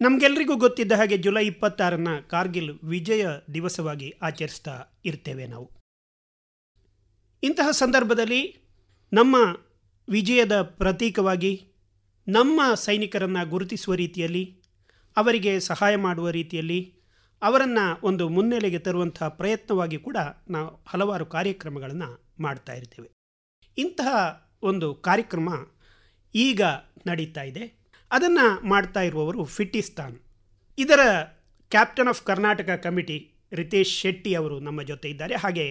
ನಮಗೆಲ್ಲರಿಗೂ ಗೊತ್ತಿದ್ದ ಹಾಗೆ ಜುಲೈ 26 ಕಾರ್ಗಿಲ್ ವಿಜಯ ದಿವಸವಾಗಿ ಆಚರಿಸ್ತಾ ಇರ್ತೇವೆ ನಾವು. ಇಂತಹ ಸಂದರ್ಭದಲ್ಲಿ ನಮ್ಮ ವಿಜಯದ ಪ್ರತೀಕವಾಗಿ ನಮ್ಮ ಸೈನಿಕರನ್ನು ಗುರುತಿಸುವ ರೀತಿಯಲ್ಲಿ, ಅವರಿಗೆ ಸಹಾಯ ಮಾಡುವ ರೀತಿಯಲ್ಲಿ, ಅವರನ್ನು ಒಂದು ಮುನ್ನೆಲೆಗೆ ತರುವಂಥ ಪ್ರಯತ್ನವಾಗಿ ಕೂಡ ನಾವು ಹಲವಾರು ಕಾರ್ಯಕ್ರಮಗಳನ್ನು ಮಾಡ್ತಾ ಇರ್ತೇವೆ. ಇಂತಹ ಒಂದು ಕಾರ್ಯಕ್ರಮ ಈಗ ನಡೀತಾ ಇದೆ. ಅದನ್ನು ಮಾಡ್ತಾ ಇರುವವರು ಫಿಟ್ಟಿಸ್ತಾನ್. ಇದರ captain of Karnataka committee Ritesh Shetty ಅವರು ನಮ್ಮ ಜೊತೆ ಇದ್ದಾರೆ. ಹಾಗೆ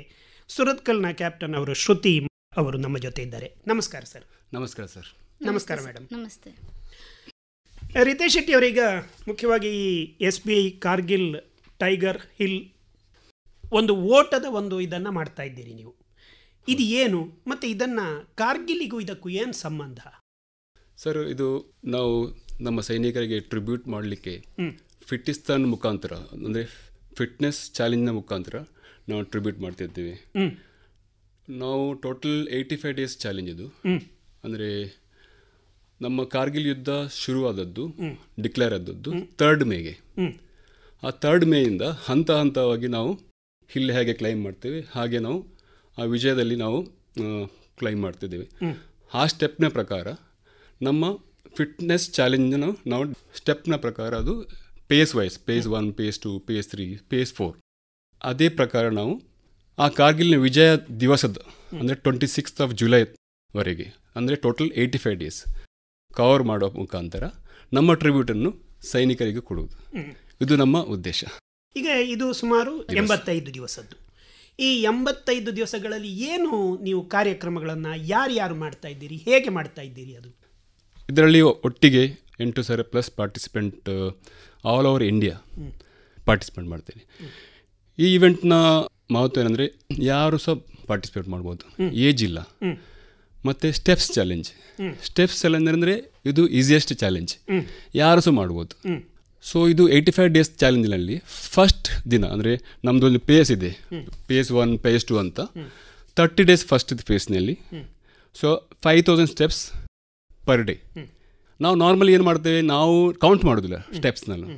ಸುರತ್ಕಲ್ನ ಕ್ಯಾಪ್ಟನ್ ಅವರು ಶ್ರುತಿ ಅವರು ನಮ್ಮ ಜೊತೆ ಇದ್ದಾರೆ. ನಮಸ್ಕಾರ ಸರ್. ನಮಸ್ಕಾರ ಸರ್. ನಮಸ್ಕಾರ ಮೇಡಮ್. ನಮಸ್ತೆ. ರಿತೇಶ್ ಶೆಟ್ಟಿ ಅವರೀಗ ಮುಖ್ಯವಾಗಿ ಈ SBI ಕಾರ್ಗಿಲ್ ಟೈಗರ್ ಹಿಲ್ ಒಂದು ಓಟದ ಒಂದು ಇದನ್ನು ಮಾಡ್ತಾ ಇದ್ದೀರಿ ನೀವು. ಇದು ಏನು ಮತ್ತು ಇದನ್ನು ಕಾರ್ಗಿಲಿಗೂ ಇದಕ್ಕೂ ಏನು ಸಂಬಂಧ? ಸರ್, ಇದು ನಾವು ನಮ್ಮ ಸೈನಿಕರಿಗೆ ಟ್ರಿಬ್ಯೂಟ್ ಮಾಡಲಿಕ್ಕೆ ಫಿಟ್ಟಿಸ್ತಾನ್ ಮುಖಾಂತರ, ಅಂದರೆ ಫಿಟ್ನೆಸ್ ಚಾಲೆಂಜ್ನ ಮುಖಾಂತರ ನಾವು ಟ್ರಿಬ್ಯೂಟ್ ಮಾಡ್ತಿರ್ತೀವಿ. ನಾವು ಟೋಟಲ್ 85 ಡೇಸ್ ಚಾಲೆಂಜ್ ಇದು. ಅಂದರೆ ನಮ್ಮ ಕಾರ್ಗಿಲ್ ಯುದ್ಧ ಶುರುವಾದದ್ದು, ಡಿಕ್ಲೇರ್ ಆದದ್ದು 3rd ಮೇಗೆ. ಆ 3rd ಮೇಯಿಂದ ಹಂತ ಹಂತವಾಗಿ ನಾವು ಹಿಲ್ ಹೇಗೆ ಕ್ಲೈಮ್ ಮಾಡ್ತೇವೆ ಹಾಗೆ ನಾವು ಆ ವಿಜಯದಲ್ಲಿ ನಾವು ಕ್ಲೈಮ್ ಮಾಡ್ತಿದ್ದೇವೆ. ಆ ಸ್ಟೆಪ್ನ ಪ್ರಕಾರ ನಮ್ಮ ಫಿಟ್ನೆಸ್ ಚಾಲೆಂಜನ್ನು ನಾವು ಸ್ಟೆಪ್ನ ಪ್ರಕಾರ ಅದು phase wise, phase 1, phase 2, phase 3, phase 4 ಅದೇ ಪ್ರಕಾರ ನಾವು ಆ ಕಾರ್ಗಿಲ್ನ ವಿಜಯ ದಿವಸದ ಅಂದರೆ 26th ಜುಲೈವರೆಗೆ, ಅಂದರೆ ಟೋಟಲ್ 85 ಡೇಸ್ ಕವರ್ ಮಾಡೋ ಮುಖಾಂತರ ನಮ್ಮ ಟ್ರಿಬ್ಯೂಟನ್ನು ಸೈನಿಕರಿಗೆ ಕೊಡುವುದು. ಇದು ನಮ್ಮ ಉದ್ದೇಶ. ಈಗ ಇದು ಸುಮಾರು 85 ದಿವಸದ್ದು. ಈ 85 ದಿವಸಗಳಲ್ಲಿ ಏನು ನೀವು ಕಾರ್ಯಕ್ರಮಗಳನ್ನು ಯಾರ್ಯಾರು ಮಾಡ್ತಾ ಇದ್ದೀರಿ, ಹೇಗೆ ಮಾಡ್ತಾ ಇದ್ದೀರಿ? ಅದು ಇದರಲ್ಲಿ ಒಟ್ಟಿಗೆ 8,000+ participant all over India participate ಮಾಡ್ತೇನೆ. ಈ ಇವೆಂಟ್ನ ಮಹತ್ವ ಏನಂದರೆ ಯಾರು ಸಹ ಪಾರ್ಟಿಸಿಪೇಟ್ ಮಾಡ್ಬೋದು, ಏಜ್ ಇಲ್ಲ. ಮತ್ತು ಸ್ಟೆಪ್ಸ್ ಚಾಲೆಂಜ್ ಅಂದರೆ ಇದು ಈಸಿಯೆಸ್ಟ್ ಚಾಲೆಂಜ್, ಯಾರು ಸಹ ಮಾಡ್ಬೋದು. ಸೊ ಇದು 85 ಡೇಸ್ ಚಾಲೆಂಜಿನಲ್ಲಿ ಫಸ್ಟ್ ದಿನ ಅಂದರೆ ನಮ್ಮದೊಂದು ಪೇಸ್ ಇದೆ, ಪೇಸ್ 1, ಪೇಸ್ 2 ಅಂತ. 30 ಡೇಸ್ ಫಸ್ಟ್ ಫೇಸ್ನಲ್ಲಿ. So 5,000 steps per day. ನಾವು ನಾರ್ಮಲಿ ಏನು ಮಾಡ್ತೇವೆ, ನಾವು ಕೌಂಟ್ ಮಾಡೋದಿಲ್ಲ ಸ್ಟೆಪ್ಸ್ನಲ್ಲೂ.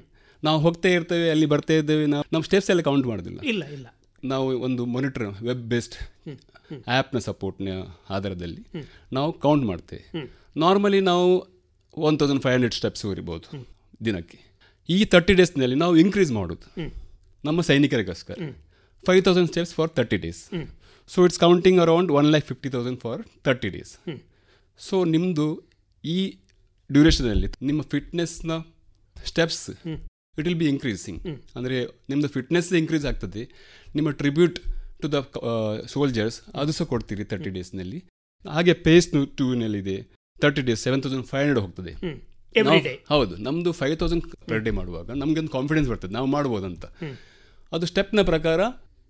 ನಾವು ಹೋಗ್ತಾ ಇರ್ತೇವೆ, ಅಲ್ಲಿ ಬರ್ತಾ ಇದ್ದೇವೆ, ನಮ್ಮ ಸ್ಟೆಪ್ಸ್ ಎಲ್ಲ ಕೌಂಟ್ ಮಾಡೋದಿಲ್ಲ. ಇಲ್ಲ. ನಾವು ಒಂದು ಮಾನಿಟರ್, ವೆಬ್ ಬೇಸ್ಡ್ ಆ್ಯಪ್ನ ಸಪೋರ್ಟ್ನ ಆಧಾರದಲ್ಲಿ ನಾವು ಕೌಂಟ್ ಮಾಡ್ತೇವೆ. ನಾರ್ಮಲಿ ನಾವು 1,500 ಸ್ಟೆಪ್ಸ್ ಹೊರಿಬೋದು ದಿನಕ್ಕೆ. ಈ 30 ಡೇಸ್ನಲ್ಲಿ ನಾವು ಇನ್ಕ್ರೀಸ್ ಮಾಡೋದು ನಮ್ಮ ಸೈನಿಕರಿಗೋಸ್ಕರ 5,000 steps for 30 days. So it's counting around 1,50,000 for 30 days. So ನಿಮ್ಮದು ಈ ಡ್ಯೂರೇಷನಲ್ಲಿ ನಿಮ್ಮ ಫಿಟ್ನೆಸ್ನ steps it will be increasing. ಅಂದರೆ ನಿಮ್ಮದು ಫಿಟ್ನೆಸ್ ಇನ್ಕ್ರೀಸ್ ಆಗ್ತದೆ. ನಿಮ್ಮ ಟ್ರಿಬ್ಯೂಟ್ ಟು ದ ಸೋಲ್ಜರ್ಸ್ ಅದು ಸಹ ಕೊಡ್ತೀರಿ 30 ಡೇಸ್ನಲ್ಲಿ. ಹಾಗೆ ಪೇಸ್ 2ನಲ್ಲಿದೆ 30 ಡೇಸ್ 7,500 ಹೋಗ್ತದೆ. ಹೌದು, ನಮ್ಮದು 5,000 ಪರ್ ಡೇ ಮಾಡುವಾಗ ನಮಗೊಂದು ಕಾನ್ಫಿಡೆನ್ಸ್ ಬರ್ತದೆ, ನಾವು ಮಾಡ್ಬೋದಂತ. ಅದು ಸ್ಟೆಪ್ನ ಪ್ರಕಾರ,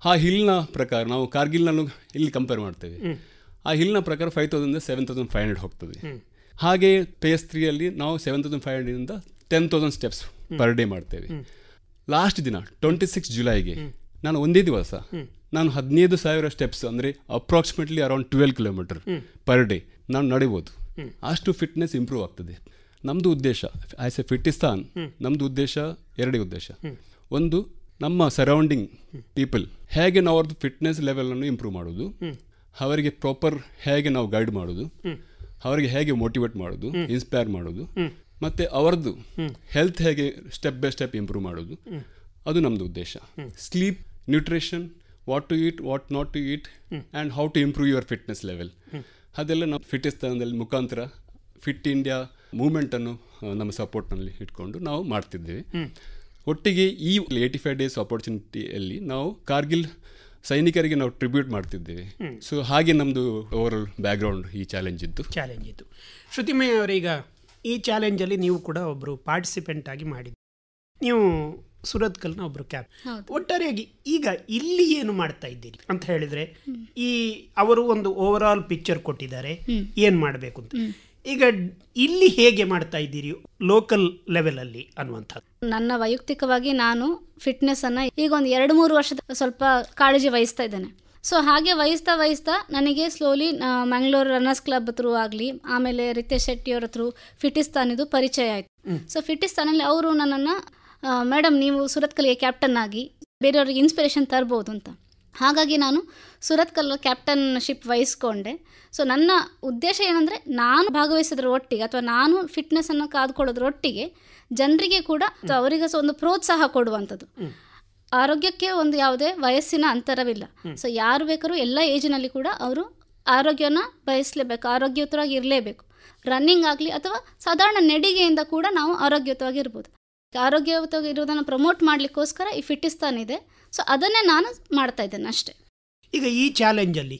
ಆ ಹಿಲ್ನ ಪ್ರಕಾರ ನಾವು ಕಾರ್ಗಿಲ್ನಲ್ಲೂ ಇಲ್ಲಿ ಕಂಪೇರ್ ಮಾಡ್ತೇವೆ. ಆ ಹಿಲ್ನ ಪ್ರಕಾರ 5,000 7,500 ಹೋಗ್ತದೆ. ಹಾಗೆ ಪೇಸ್ 3ಅಲ್ಲಿ ನಾವು 7,500 10,000 ಸ್ಟೆಪ್ಸ್ ಪರ್ ಡೇ ಮಾಡ್ತೇವೆ. ಲಾಸ್ಟ್ ದಿನ 26 ಜುಲೈಗೆ ನಾನು ಒಂದೇ ದಿವಸ ನಾನು 15,000 ಸ್ಟೆಪ್ಸ್, ಅಂದರೆ approximately around 12 kilometre per day ನಾನು ನಡಿಬೋದು. ಅಷ್ಟು ಫಿಟ್ನೆಸ್ ಇಂಪ್ರೂವ್ ಆಗ್ತದೆ. ನಮ್ಮದು ಉದ್ದೇಶ ಆ್ಯಸ್ ಎ ಫಿಟ್ಟಿಸ್ತಾನ್, ನಮ್ಮದು ಉದ್ದೇಶ 2 ಉದ್ದೇಶ. ಒಂದು, ನಮ್ಮ ಸರೌಂಡಿಂಗ್ ಪೀಪಲ್ ಹೇಗೆ ನಾವು ಅವ್ರದ್ದು ಫಿಟ್ನೆಸ್ ಲೆವೆಲನ್ನು ಇಂಪ್ರೂವ್ ಮಾಡೋದು, ಅವರಿಗೆ ಪ್ರಾಪರ್ ಹೇಗೆ ನಾವು ಗೈಡ್ ಮಾಡೋದು, ಅವರಿಗೆ ಹೇಗೆ ಮೋಟಿವೇಟ್ ಮಾಡೋದು, ಇನ್ಸ್ಪೈರ್ ಮಾಡೋದು, ಮತ್ತು ಅವರದ್ದು ಹೆಲ್ತ್ ಹೇಗೆ ಸ್ಟೆಪ್ ಬೈ ಸ್ಟೆಪ್ ಇಂಪ್ರೂವ್ ಮಾಡೋದು, ಅದು ನಮ್ಮದು ಉದ್ದೇಶ. Sleep, nutrition, what to eat, what not to eat, and how to improve your fitness level, ಅದೆಲ್ಲ ನಮ್ಮ ಫಿಟ್ಟಿಸ್ತಾನದಲ್ಲಿ ಮುಖಾಂತರ ಫಿಟ್ ಇಂಡಿಯಾ ಮೂಮೆಂಟನ್ನು ನಮ್ಮ ಸಪೋರ್ಟ್ನಲ್ಲಿ ಇಟ್ಕೊಂಡು ನಾವು ಮಾಡ್ತಿದ್ದೇವೆ. ಒಟ್ಟಿಗೆ ಈ 85 ಡೇಸ್ ಆಪರ್ಚುನಿಟಿಯಲ್ಲಿ ನಾವು ಕಾರ್ಗಿಲ್ ಸೈನಿಕರಿಗೆ ನಾವು ಟ್ರಿಬ್ಯೂಟ್ ಮಾಡ್ತಿದ್ದೇವೆ. ಸೊ ಹಾಗೆ ನಮ್ಮದು ಓವರಾಲ್ ಬ್ಯಾಕ್ಗ್ರೌಂಡ್ ಈ ಚಾಲೆಂಜ್ ಇತ್ತು. ಶ್ರುತಿಮಯ ಅವರೀಗ ಈ ಚಾಲೆಂಜಲ್ಲಿ ನೀವು ಕೂಡ ಒಬ್ಬರು ಪಾರ್ಟಿಸಿಪೆಂಟ್ ಆಗಿ ಮಾಡಿದ್ರಿ. ನೀವು ಸುರತ್ಕಲ್ನ ಒಬ್ಬರು ಕ್ಯಾಪ್. ಒಟ್ಟಾರೆಯಾಗಿ ಈಗ ಇಲ್ಲಿ ಏನು ಮಾಡ್ತಾ ಇದ್ದೀರಿ ಅಂತ ಹೇಳಿದರೆ, ಈ ಅವರು ಒಂದು ಓವರ್ ಆಲ್ ಪಿಕ್ಚರ್ ಕೊಟ್ಟಿದ್ದಾರೆ ಏನು ಮಾಡಬೇಕು ಅಂತ. ಈಗ ಇಲ್ಲಿ ಹೇಗೆ ಮಾಡ್ತಾ ಇದ್ದೀರಿ ಲೋಕಲ್ ಲೆವೆಲಲ್ಲಿ ಅನ್ನುವಂಥದ್ದು? ನನ್ನ ವೈಯಕ್ತಿಕವಾಗಿ ನಾನು ಫಿಟ್ನೆಸ್ಸನ್ನು ಈಗ ಒಂದು 2-3 ವರ್ಷದ ಸ್ವಲ್ಪ ಕಾಳಜಿ ವಹಿಸ್ತಾ ಇದ್ದೇನೆ. ಸೊ ಹಾಗೆ ವಹಿಸ್ತಾ ನನಗೆ slowly Mangalore runners club through ಆಗಲಿ, ಆಮೇಲೆ ರಿತೇಶ್ ಶೆಟ್ಟಿಯವರ ಥ್ರೂ ಫಿಟಿಸ್ತಾನಿದು ಪರಿಚಯ ಆಯಿತು. ಸೊ ಫಿಟಿಸ್ತಾನಲ್ಲಿ ಅವರು ನನ್ನನ್ನು ಮೇಡಮ್ ನೀವು ಸುರತ್ಕಲ್ಗೆ ಕ್ಯಾಪ್ಟನ್ ಆಗಿ ಬೇರೆಯವ್ರಿಗೆ ಇನ್ಸ್ಪಿರೇಷನ್ ತರ್ಬೋದು ಅಂತ. ಹಾಗಾಗಿ ನಾನು ಸುರತ್ಕಲ್ ಕ್ಯಾಪ್ಟನ್ಶಿಪ್ ವಹಿಸ್ಕೊಂಡೆ. ಸೊ ನನ್ನ ಉದ್ದೇಶ ಏನಂದರೆ, ನಾನು ಭಾಗವಹಿಸೋದ್ರ ಒಟ್ಟಿಗೆ ಅಥವಾ ನಾನು ಫಿಟ್ನೆಸ್ಸನ್ನು ಕಾದುಕೊಳ್ಳೋದ್ರ ಒಟ್ಟಿಗೆ ಜನರಿಗೆ ಕೂಡ ಅವರಿಗೆ ಒಂದು ಪ್ರೋತ್ಸಾಹ ಕೊಡುವಂಥದ್ದು. ಆರೋಗ್ಯಕ್ಕೆ ಒಂದು ಯಾವುದೇ ವಯಸ್ಸಿನ ಅಂತರವಿಲ್ಲ. ಸೊ ಯಾರು ಬೇಕಾದ್ರೂ ಎಲ್ಲ ಏಜಿನಲ್ಲಿ ಕೂಡ ಅವರು ಆರೋಗ್ಯನ ಬಯಸಲೇಬೇಕು, ಆರೋಗ್ಯಯುತವಾಗಿ ಇರಲೇಬೇಕು. ರನ್ನಿಂಗ್ ಆಗಲಿ ಅಥವಾ ಸಾಧಾರಣ ನಡಿಗೆಯಿಂದ ಕೂಡ ನಾವು ಆರೋಗ್ಯಯುತವಾಗಿ ಇರ್ಬೋದು. ಆರೋಗ್ಯಯುತವಾಗಿ ಇರೋದನ್ನು ಪ್ರಮೋಟ್ ಮಾಡಲಿಕ್ಕೋಸ್ಕರ ಈ ಫಿಟಿಸ್ತಾನ್ ಇದೆ. ಸೊ ಅದನ್ನೇ ನಾನು ಮಾಡ್ತಾ ಇದ್ದೇನೆ ಅಷ್ಟೇ. ಈಗ ಈ ಚಾಲೆಂಜಲ್ಲಿ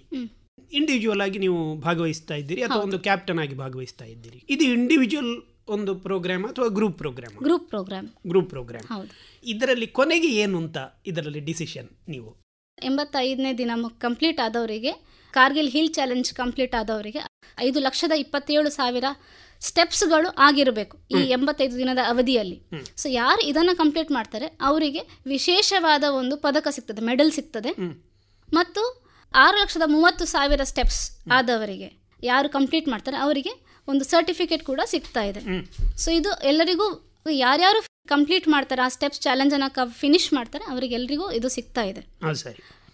ಇಂಡಿವಿಜುವಲ್ ಆಗಿ ನೀವು ಭಾಗವಹಿಸ್ತಾ ಇದ್ದೀರಿ ಅಥವಾ ಒಂದು ಕ್ಯಾಪ್ಟನ್ ಆಗಿ ಭಾಗವಹಿಸ್ತಾ ಇದ್ದೀರಿ. ಇದು ಇಂಡಿವಿಜುವಲ್ ಒಂದು ಪ್ರೋಗ್ರಾಮ್ ಅಥವಾ ಗ್ರೂಪ್ ಪ್ರೋಗ್ರಾಮ್? Group program. ಹೌದು. ಇದರಲ್ಲಿ ಕೊನೆಗೆ ಏನು ಅಂತ ಇದರಲ್ಲಿ ಡಿಸಿಷನ್? ನೀವು 85ನೇ ದಿನ ಕಂಪ್ಲೀಟ್ ಆದವರಿಗೆ, ಕಾರ್ಗಿಲ್ ಹಿಲ್ ಚಾಲೆಂಜ್ ಕಂಪ್ಲೀಟ್ ಆದವರಿಗೆ 5,27,000 ಸ್ಟೆಪ್ಸ್ಗಳು ಆಗಿರಬೇಕು ಈ 85 ದಿನದ ಅವಧಿಯಲ್ಲಿ. ಸೊ ಯಾರು ಇದನ್ನು ಕಂಪ್ಲೀಟ್ ಮಾಡ್ತಾರೆ ಅವರಿಗೆ ವಿಶೇಷವಾದ ಒಂದು ಪದಕ ಸಿಗ್ತದೆ, ಮೆಡಲ್ ಸಿಗ್ತದೆ. ಮತ್ತು 6,30,000 ಸ್ಟೆಪ್ಸ್ ಆದವರಿಗೆ, ಯಾರು ಕಂಪ್ಲೀಟ್ ಮಾಡ್ತಾರೆ ಅವರಿಗೆ ಒಂದು ಸರ್ಟಿಫಿಕೇಟ್ ಕೂಡ ಸಿಗ್ತಾ ಇದೆ. ಸೊ ಇದು ಎಲ್ಲರಿಗೂ, ಯಾರ್ಯಾರು ಕಂಪ್ಲೀಟ್ ಮಾಡ್ತಾರೆ ಆ ಸ್ಟೆಪ್ಸ್ ಚಾಲೆಂಜನ್ನು ಫಿನಿಶ್ ಮಾಡ್ತಾರೆ ಅವರಿಗೆಲ್ಲರಿಗೂ ಇದು ಸಿಗ್ತಾ ಇದೆ.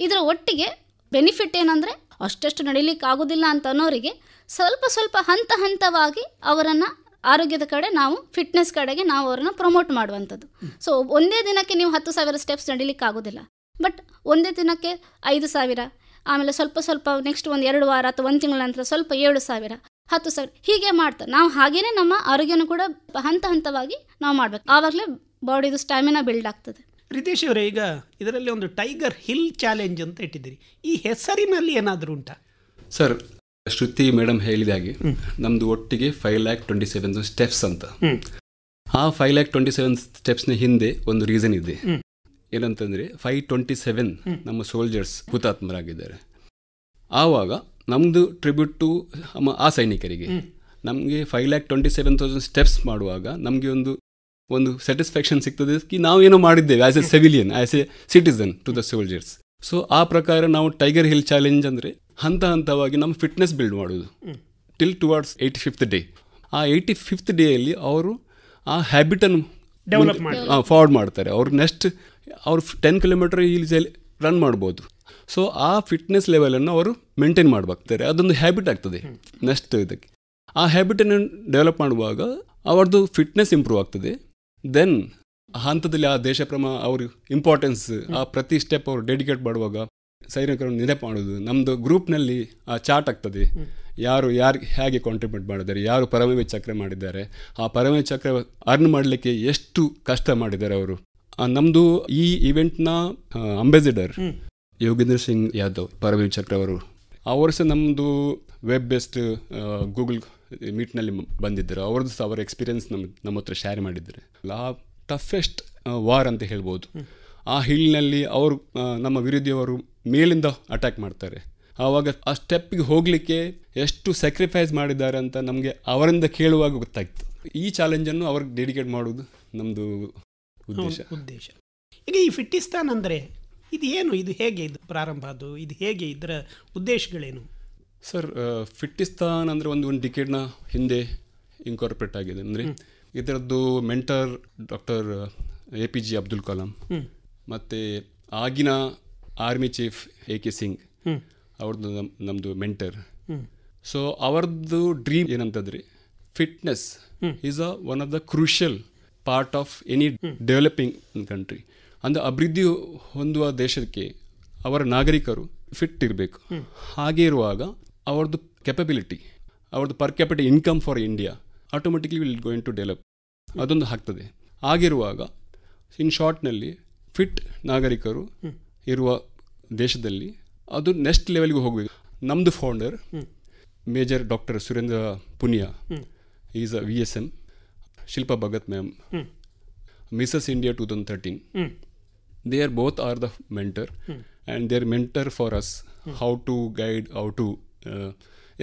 ಇದರ ಒಟ್ಟಿಗೆ ಬೆನಿಫಿಟ್ ಏನಂದರೆ, ಅಷ್ಟು ನಡೀಲಿಕ್ಕೆ ಆಗೋದಿಲ್ಲ ಅಂತ ಅನ್ನೋರಿಗೆ ಸ್ವಲ್ಪ ಹಂತವಾಗಿ ಅವರನ್ನು ಆರೋಗ್ಯದ ಕಡೆ, ನಾವು ಫಿಟ್ನೆಸ್ ಕಡೆಗೆ ನಾವು ಅವರನ್ನು ಪ್ರಮೋಟ್ ಮಾಡುವಂಥದ್ದು. ಸೊ ಒಂದೇ ದಿನಕ್ಕೆ ನೀವು 10,000 ಸ್ಟೆಪ್ಸ್ ನಡೀಲಿಕ್ಕೆ ಆಗೋದಿಲ್ಲ, ಬಟ್ ಒಂದೇ ದಿನಕ್ಕೆ 5,000, ಆಮೇಲೆ ಸ್ವಲ್ಪ ನೆಕ್ಸ್ಟ್ ಒಂದು 2 ವಾರ ಅಥವಾ 1 ತಿಂಗಳ ನಂತರ ಸ್ವಲ್ಪ 7,000, 10,000 ಹೀಗೆ ಮಾಡ್ತಾರೆ. ನಾವು ಹಾಗೇನೆ ನಮ್ಮ ಆರೋಗ್ಯನೂ ಕೂಡ ಹಂತವಾಗಿ ನಾವು ಮಾಡಬೇಕು. ಆವಾಗಲೇ ಬಾಡಿದು ಸ್ಟ್ಯಾಮಿನಾ ಬಿಲ್ಡ್ ಆಗ್ತದೆ. ರಿತೇಶ್ ಅವರೇ, ಈಗ ಇದರಲ್ಲಿ ಒಂದು ಟೈಗರ್ ಹಿಲ್ ಚಾಲೆಂಜ್ ಅಂತ ಇಟ್ಟಿದ್ದೀರಿ. ಈ ಹೆಸರಿನಲ್ಲಿ ಏನಾದರೂ ಉಂಟಾ? ಸರ್, ಶ್ರುತಿ ಮೇಡಮ್ ಹೇಳಿದಾಗೆ ನಮ್ಮದು ಒಟ್ಟಿಗೆ 5,27,000 ಸ್ಟೆಪ್ಸ್ ಅಂತ. ಆ 5,27,000 ಸ್ಟೆಪ್ಸ್ನ ಹಿಂದೆ ಒಂದು ರೀಸನ್ ಇದೆ. ಏನಂತಂದರೆ 527 ನಮ್ಮ ಸೋಲ್ಜರ್ಸ್ ಹುತಾತ್ಮರಾಗಿದ್ದಾರೆ. ಆವಾಗ ನಮ್ಮದು ಟ್ರಿಬ್ಯೂಟ್ ಟು ಆ ಸೈನಿಕರಿಗೆ ನಮಗೆ 5,27,000 ಸ್ಟೆಪ್ಸ್ ಮಾಡುವಾಗ ನಮಗೆ ಒಂದು ಸ್ಯಾಟಿಸ್ಫ್ಯಾಕ್ಷನ್ ಸಿಗ್ತದೆ, ನಾವೇನೋ ಮಾಡಿದ್ದೇವೆ as a civilian, as a citizen to the soldiers. So ಆ ಪ್ರಕಾರ ನಾವು ಟೈಗರ್ ಹಿಲ್ ಚಾಲೆಂಜ್ ಅಂದರೆ ಹಂತವಾಗಿ ನಮ್ಮ ಫಿಟ್ನೆಸ್ ಬಿಲ್ಡ್ ಮಾಡೋದು ಟಿಲ್ ಟುವರ್ಡ್ಸ್ 85th ಡೇ. ಆ 85th ಡೇಯಲ್ಲಿ ಅವರು ಆ ಹ್ಯಾಬಿಟನ್ನು ಫಾರ್ವರ್ಡ್ ಮಾಡ್ತಾರೆ. ಅವ್ರು ನೆಕ್ಸ್ಟ್ ಅವರು 10 ಕಿಲೋಮೀಟರ್ ಇಲ್ಲಿ ರನ್ ಮಾಡ್ಬೋದು. ಸೊ ಆ ಫಿಟ್ನೆಸ್ ಲೆವೆಲನ್ನು ಅವರು ಮೇಂಟೈನ್ ಮಾಡಬೇಕಾಗ್ತಾರೆ. ಅದೊಂದು ಹ್ಯಾಬಿಟ್ ಆಗ್ತದೆ ನೆಕ್ಸ್ಟ್ ಇದಕ್ಕೆ. ಆ ಹ್ಯಾಬಿಟನ್ನು ಡೆವಲಪ್ ಮಾಡುವಾಗ ಅವ್ರದ್ದು ಫಿಟ್ನೆಸ್ ಇಂಪ್ರೂವ್ ಆಗ್ತದೆ. ದೆನ್ ಹಂತದಲ್ಲಿ ಆ ದೇಶ ಅವ್ರ ಇಂಪಾರ್ಟೆನ್ಸ್, ಆ ಪ್ರತಿ ಸ್ಟೆಪ್ ಅವರು ಡೆಡಿಕೇಟ್ ಮಾಡುವಾಗ ಸೈನಿಕರನ್ನು ನೆನಪು ಮಾಡೋದು. ನಮ್ಮದು ಗ್ರೂಪ್ನಲ್ಲಿ ಆ ಚಾರ್ಟ್ ಆಗ್ತದೆ, ಯಾರು ಹೇಗೆ ಕಾಂಟ್ರಿಬ್ಯೂಟ್ ಮಾಡಿದ್ದಾರೆ, ಯಾರು ಪರಮವೀರ ಚಕ್ರ ಮಾಡಿದ್ದಾರೆ, ಆ ಪರಮವೀರ ಚಕ್ರ ಅರ್ನ್ ಮಾಡಲಿಕ್ಕೆ ಎಷ್ಟು ಕಷ್ಟ ಮಾಡಿದ್ದಾರೆ ಅವರು. ನಮ್ಮದು ಈ ಇವೆಂಟ್ನ ಅಂಬಾಸಿಡರ್ ಯೋಗೇಂದ್ರ ಸಿಂಗ್ ಯಾದವ್, ಪರಮವೀರ ಚಕ್ರ ಅವರು ಸಹ ನಮ್ಮದು ವೆಬ್ ಬೇಸ್ಡ್ ಗೂಗಲ್ ಮೀಟ್ನಲ್ಲಿ ಬಂದಿದ್ದರು. ಅವ್ರದ್ದು ಸಹ ಅವರ ಎಕ್ಸ್ಪೀರಿಯನ್ಸ್ ನಮ್ಮ ಹತ್ರ ಶೇರ್ ಮಾಡಿದ್ದಾರೆ. ಆ ಟಫೆಸ್ಟ್ ವಾರ್ ಅಂತ ಹೇಳ್ಬೋದು. ಆ ಹಿಲ್ನಲ್ಲಿ ಅವರು ನಮ್ಮ ವಿರೋಧಿಯವರು ಮೇಲಿಂದ ಅಟ್ಯಾಕ್ ಮಾಡ್ತಾರೆ. ಆವಾಗ ಆ ಸ್ಟೆಪ್ಗೆ ಹೋಗಲಿಕ್ಕೆ ಎಷ್ಟು ಸ್ಯಾಕ್ರಿಫೈಸ್ ಮಾಡಿದ್ದಾರೆ ಅಂತ ನಮಗೆ ಅವರಿಂದ ಕೇಳುವಾಗ ಗೊತ್ತಾಗ್ತು. ಈ ಚಾಲೆಂಜನ್ನು ಅವ್ರಿಗೆ ಡೆಡಿಕೇಟ್ ಮಾಡೋದು ನಮ್ಮದು ಉದ್ದೇಶ. ಈಗ ಈ ಫಿಟ್ಟಿಸ್ತಾನ್ ಅಂದರೆ ಇದು ಏನು, ಇದು ಹೇಗೆ ಇದು ಪ್ರಾರಂಭ, ಅದು ಇದು ಹೇಗೆ, ಇದರ ಉದ್ದೇಶಗಳೇನು? ಸರ್, ಫಿಟ್ಟಿಸ್ತಾನ್ ಅಂದರೆ ಒಂದು ಡಿಕೇಡ್ನ ಹಿಂದೆ ಇನ್ಕಾರ್ಪೊರೇಟ್ ಆಗಿದೆ. ಅಂದರೆ ಇದರದ್ದು mentor doctor APJ Abdul Kalam ಮತ್ತು ಆಗಿನ ಆರ್ಮಿ ಚೀಫ್ AK ಸಿಂಗ್ ಅವ್ರದ್ದು ನಮ್ಮದು ಮೆಂಟರ್. ಸೊ ಅವರದ್ದು ಡ್ರೀಮ್ ಏನಂತಂದರೆ fitness is one of the crucial part of any developing country. ಅಂದರೆ ಅಭಿವೃದ್ಧಿ ಹೊಂದುವ ದೇಶಕ್ಕೆ ಅವರ ನಾಗರಿಕರು ಫಿಟ್ ಇರಬೇಕು. ಹಾಗೆ ಇರುವಾಗ ಅವ್ರದ್ದು ಕೆಪಬಿಲಿಟಿ, ಅವ್ರದ್ದು per capital income for India automatically will going to develop, ಅದೊಂದು ಆಗ್ತದೆ. ಆಗಿರುವಾಗ ಇನ್ ಶಾರ್ಟ್ನಲ್ಲಿ ಫಿಟ್ ನಾಗರಿಕರು ಇರುವ ದೇಶದಲ್ಲಿ ಅದು ನೆಕ್ಸ್ಟ್ ಲೆವೆಲ್ಗೆ ಹೋಗಬೇಕು. ನಮ್ಮದು founder major doctor Surendra Punia is a VSM, Shilpa Bhagat ma'am Mrs India 2013. They are both are the mentor and they are mentor for us how to guide, how to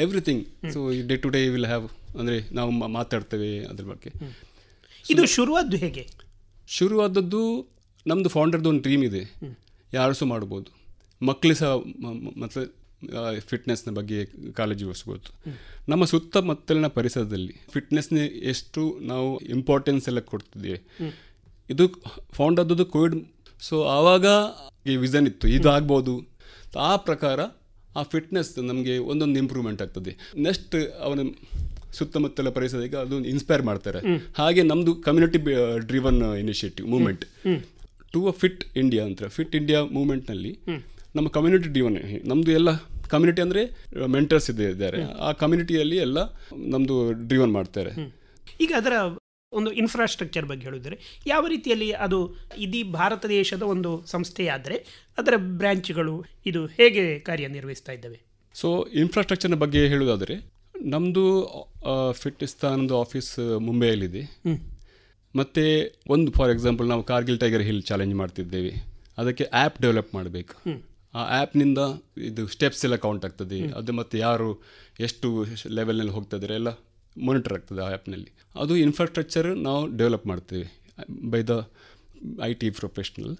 everything. So day to day will have, ಅಂದರೆ ನಾವು ಮಾತಾಡ್ತೇವೆ ಅದ್ರ ಬಗ್ಗೆ. ಇದು ಶುರುವಾದ್ದು ಹೇಗೆ? ಶುರುವಾದದ್ದು ನಮ್ಮದು ಫೌಂಡರ್ದು ಒಂದು dream ಇದೆ, ಯಾರು ಸಹ ಮಾಡ್ಬೋದು. ಮಕ್ಕಳು ಸಹ ಮತ್ತು ಫಿಟ್ನೆಸ್ನ ಬಗ್ಗೆ ಕಾಳಜಿ ವಹಿಸ್ಬೋದು. ನಮ್ಮ ಸುತ್ತಮುತ್ತಲಿನ ಪರಿಸರದಲ್ಲಿ ಫಿಟ್ನೆಸ್ನ ಎಷ್ಟು ನಾವು ಇಂಪಾರ್ಟೆನ್ಸ್ ಎಲ್ಲ ಕೊಡ್ತಿದ್ದೇವೆ. ಇದು ಫೌಂಡ್ ಆದದ್ದು ಕೋವಿಡ್. ಸೊ ಆವಾಗ ಈ ವಿಷನ್ ಇತ್ತು, ಇದು ಆಗ್ಬೋದು. ಆ ಪ್ರಕಾರ ಆ ಫಿಟ್ನೆಸ್ ನಮಗೆ ಒಂದೊಂದು ಇಂಪ್ರೂವ್ಮೆಂಟ್ ಆಗ್ತದೆ. ನೆಕ್ಸ್ಟ್ ಅವನ ಸುತ್ತಮುತ್ತಲ ಪರಿಸರಕ್ಕೆ ಅದು ಇನ್ಸ್ಪೈರ್ ಮಾಡ್ತಾರೆ. ಹಾಗೆ ನಮ್ಮದು community driven initiative movement to a fit India ಅಂತ. ಫಿಟ್ ಇಂಡಿಯಾ ಮೂವ್ಮೆಂಟ್ನಲ್ಲಿ ನಮ್ಮ ಕಮ್ಯುನಿಟಿ ಡ್ರಿವನ್, ನಮ್ಮದು ಎಲ್ಲ ಕಮ್ಯುನಿಟಿ ಅಂದರೆ ಮೆಂಟರ್ಸ್ ಇದ್ದಾರೆ, ಆ ಕಮ್ಯುನಿಟಿಯಲ್ಲಿ ಎಲ್ಲ ನಮ್ಮದು ಡ್ರಿವನ್ ಮಾಡ್ತಾರೆ. ಈಗ ಅದರ ಒಂದು ಇನ್ಫ್ರಾಸ್ಟ್ರಕ್ಚರ್ ಬಗ್ಗೆ ಹೇಳಿದರೆ ಯಾವ ರೀತಿಯಲ್ಲಿ ಅದು ಇಡೀ ಭಾರತ ದೇಶದ ಒಂದು ಸಂಸ್ಥೆಯಾದರೆ ಅದರ ಬ್ರ್ಯಾಂಚ್ಗಳು ಇದು ಹೇಗೆ ಕಾರ್ಯನಿರ್ವಹಿಸ್ತಾ ಇದ್ದಾವೆ? ಸೊ ಇನ್ಫ್ರಾಸ್ಟ್ರಕ್ಚರ್ನ ಬಗ್ಗೆ ಹೇಳೋದಾದರೆ ನಮ್ಮದು ಫಿಟ್ನೆಸ್ತಾನದ ಆಫೀಸ್ ಮುಂಬೈಯಲ್ಲಿದೆ. ಮತ್ತು ಒಂದು ಫಾರ್ ಎಕ್ಸಾಂಪಲ್ ನಾವು ಕಾರ್ಗಿಲ್ ಟೈಗರ್ ಹಿಲ್ ಚಾಲೆಂಜ್ ಮಾಡ್ತಿದ್ದೇವೆ, ಅದಕ್ಕೆ ಆ್ಯಪ್ ಡೆವಲಪ್ ಮಾಡಬೇಕು. ಆ ಆ್ಯಪ್ನಿಂದ ಇದು ಸ್ಟೆಪ್ಸ್ ಎಲ್ಲ ಕೌಂಟ್ ಆಗ್ತದೆ, ಅದು ಮತ್ತು ಯಾರು ಎಷ್ಟು ಲೆವೆಲ್ನಲ್ಲಿ ಹೋಗ್ತಿದ್ದಾರೆ ಎಲ್ಲ ಮಾನಿಟರ್ ಆಗ್ತದೆ ಆ ಆ್ಯಪ್ನಲ್ಲಿ. ಅದು ಇನ್ಫ್ರಾಸ್ಟ್ರಕ್ಚರ್ ನಾವು ಡೆವಲಪ್ ಮಾಡ್ತೇವೆ ಬೈ ದ IT ಪ್ರೊಫೆಷ್ನಲ್.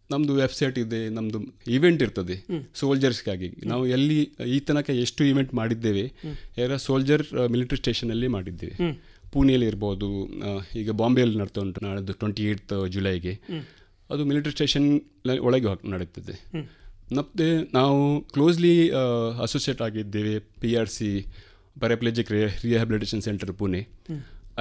ನಮ್ಮದು ವೆಬ್ಸೈಟ್ ಇದೆ, ನಮ್ಮದು ಈವೆಂಟ್ ಇರ್ತದೆ ಸೋಲ್ಜರ್ಸ್ಗಾಗಿ. ನಾವು ಎಲ್ಲಿ ಈ ತನಕ ಎಷ್ಟು ಈವೆಂಟ್ ಮಾಡಿದ್ದೇವೆ, ಸೋಲ್ಜರ್ ಮಿಲಿಟರಿ ಸ್ಟೇಷನಲ್ಲಿ ಮಾಡಿದ್ದೇವೆ. ಪುಣೆಯಲ್ಲಿ ಇರ್ಬೋದು, ಈಗ ಬಾಂಬೆಯಲ್ಲಿ ನಡ್ತಾ ಉಂಟು ನಾಳೆದು 28 ಜುಲೈಗೆ. ಅದು ಮಿಲಿಟರಿ ಸ್ಟೇಷನ್ ಒಳಗೆ ನಡೀತದೆ. ಮತ್ತು ನಾವು ಕ್ಲೋಸ್ಲಿ ಅಸೋಸಿಯೇಟ್ ಆಗಿದ್ದೇವೆ PRC ಪ್ಯಾರಾಪ್ಲೆಜಿಕ್ ರಿಹ್ಯಾಬಿಲಿಟೇಷನ್ ಸೆಂಟರ್ ಪುಣೆ.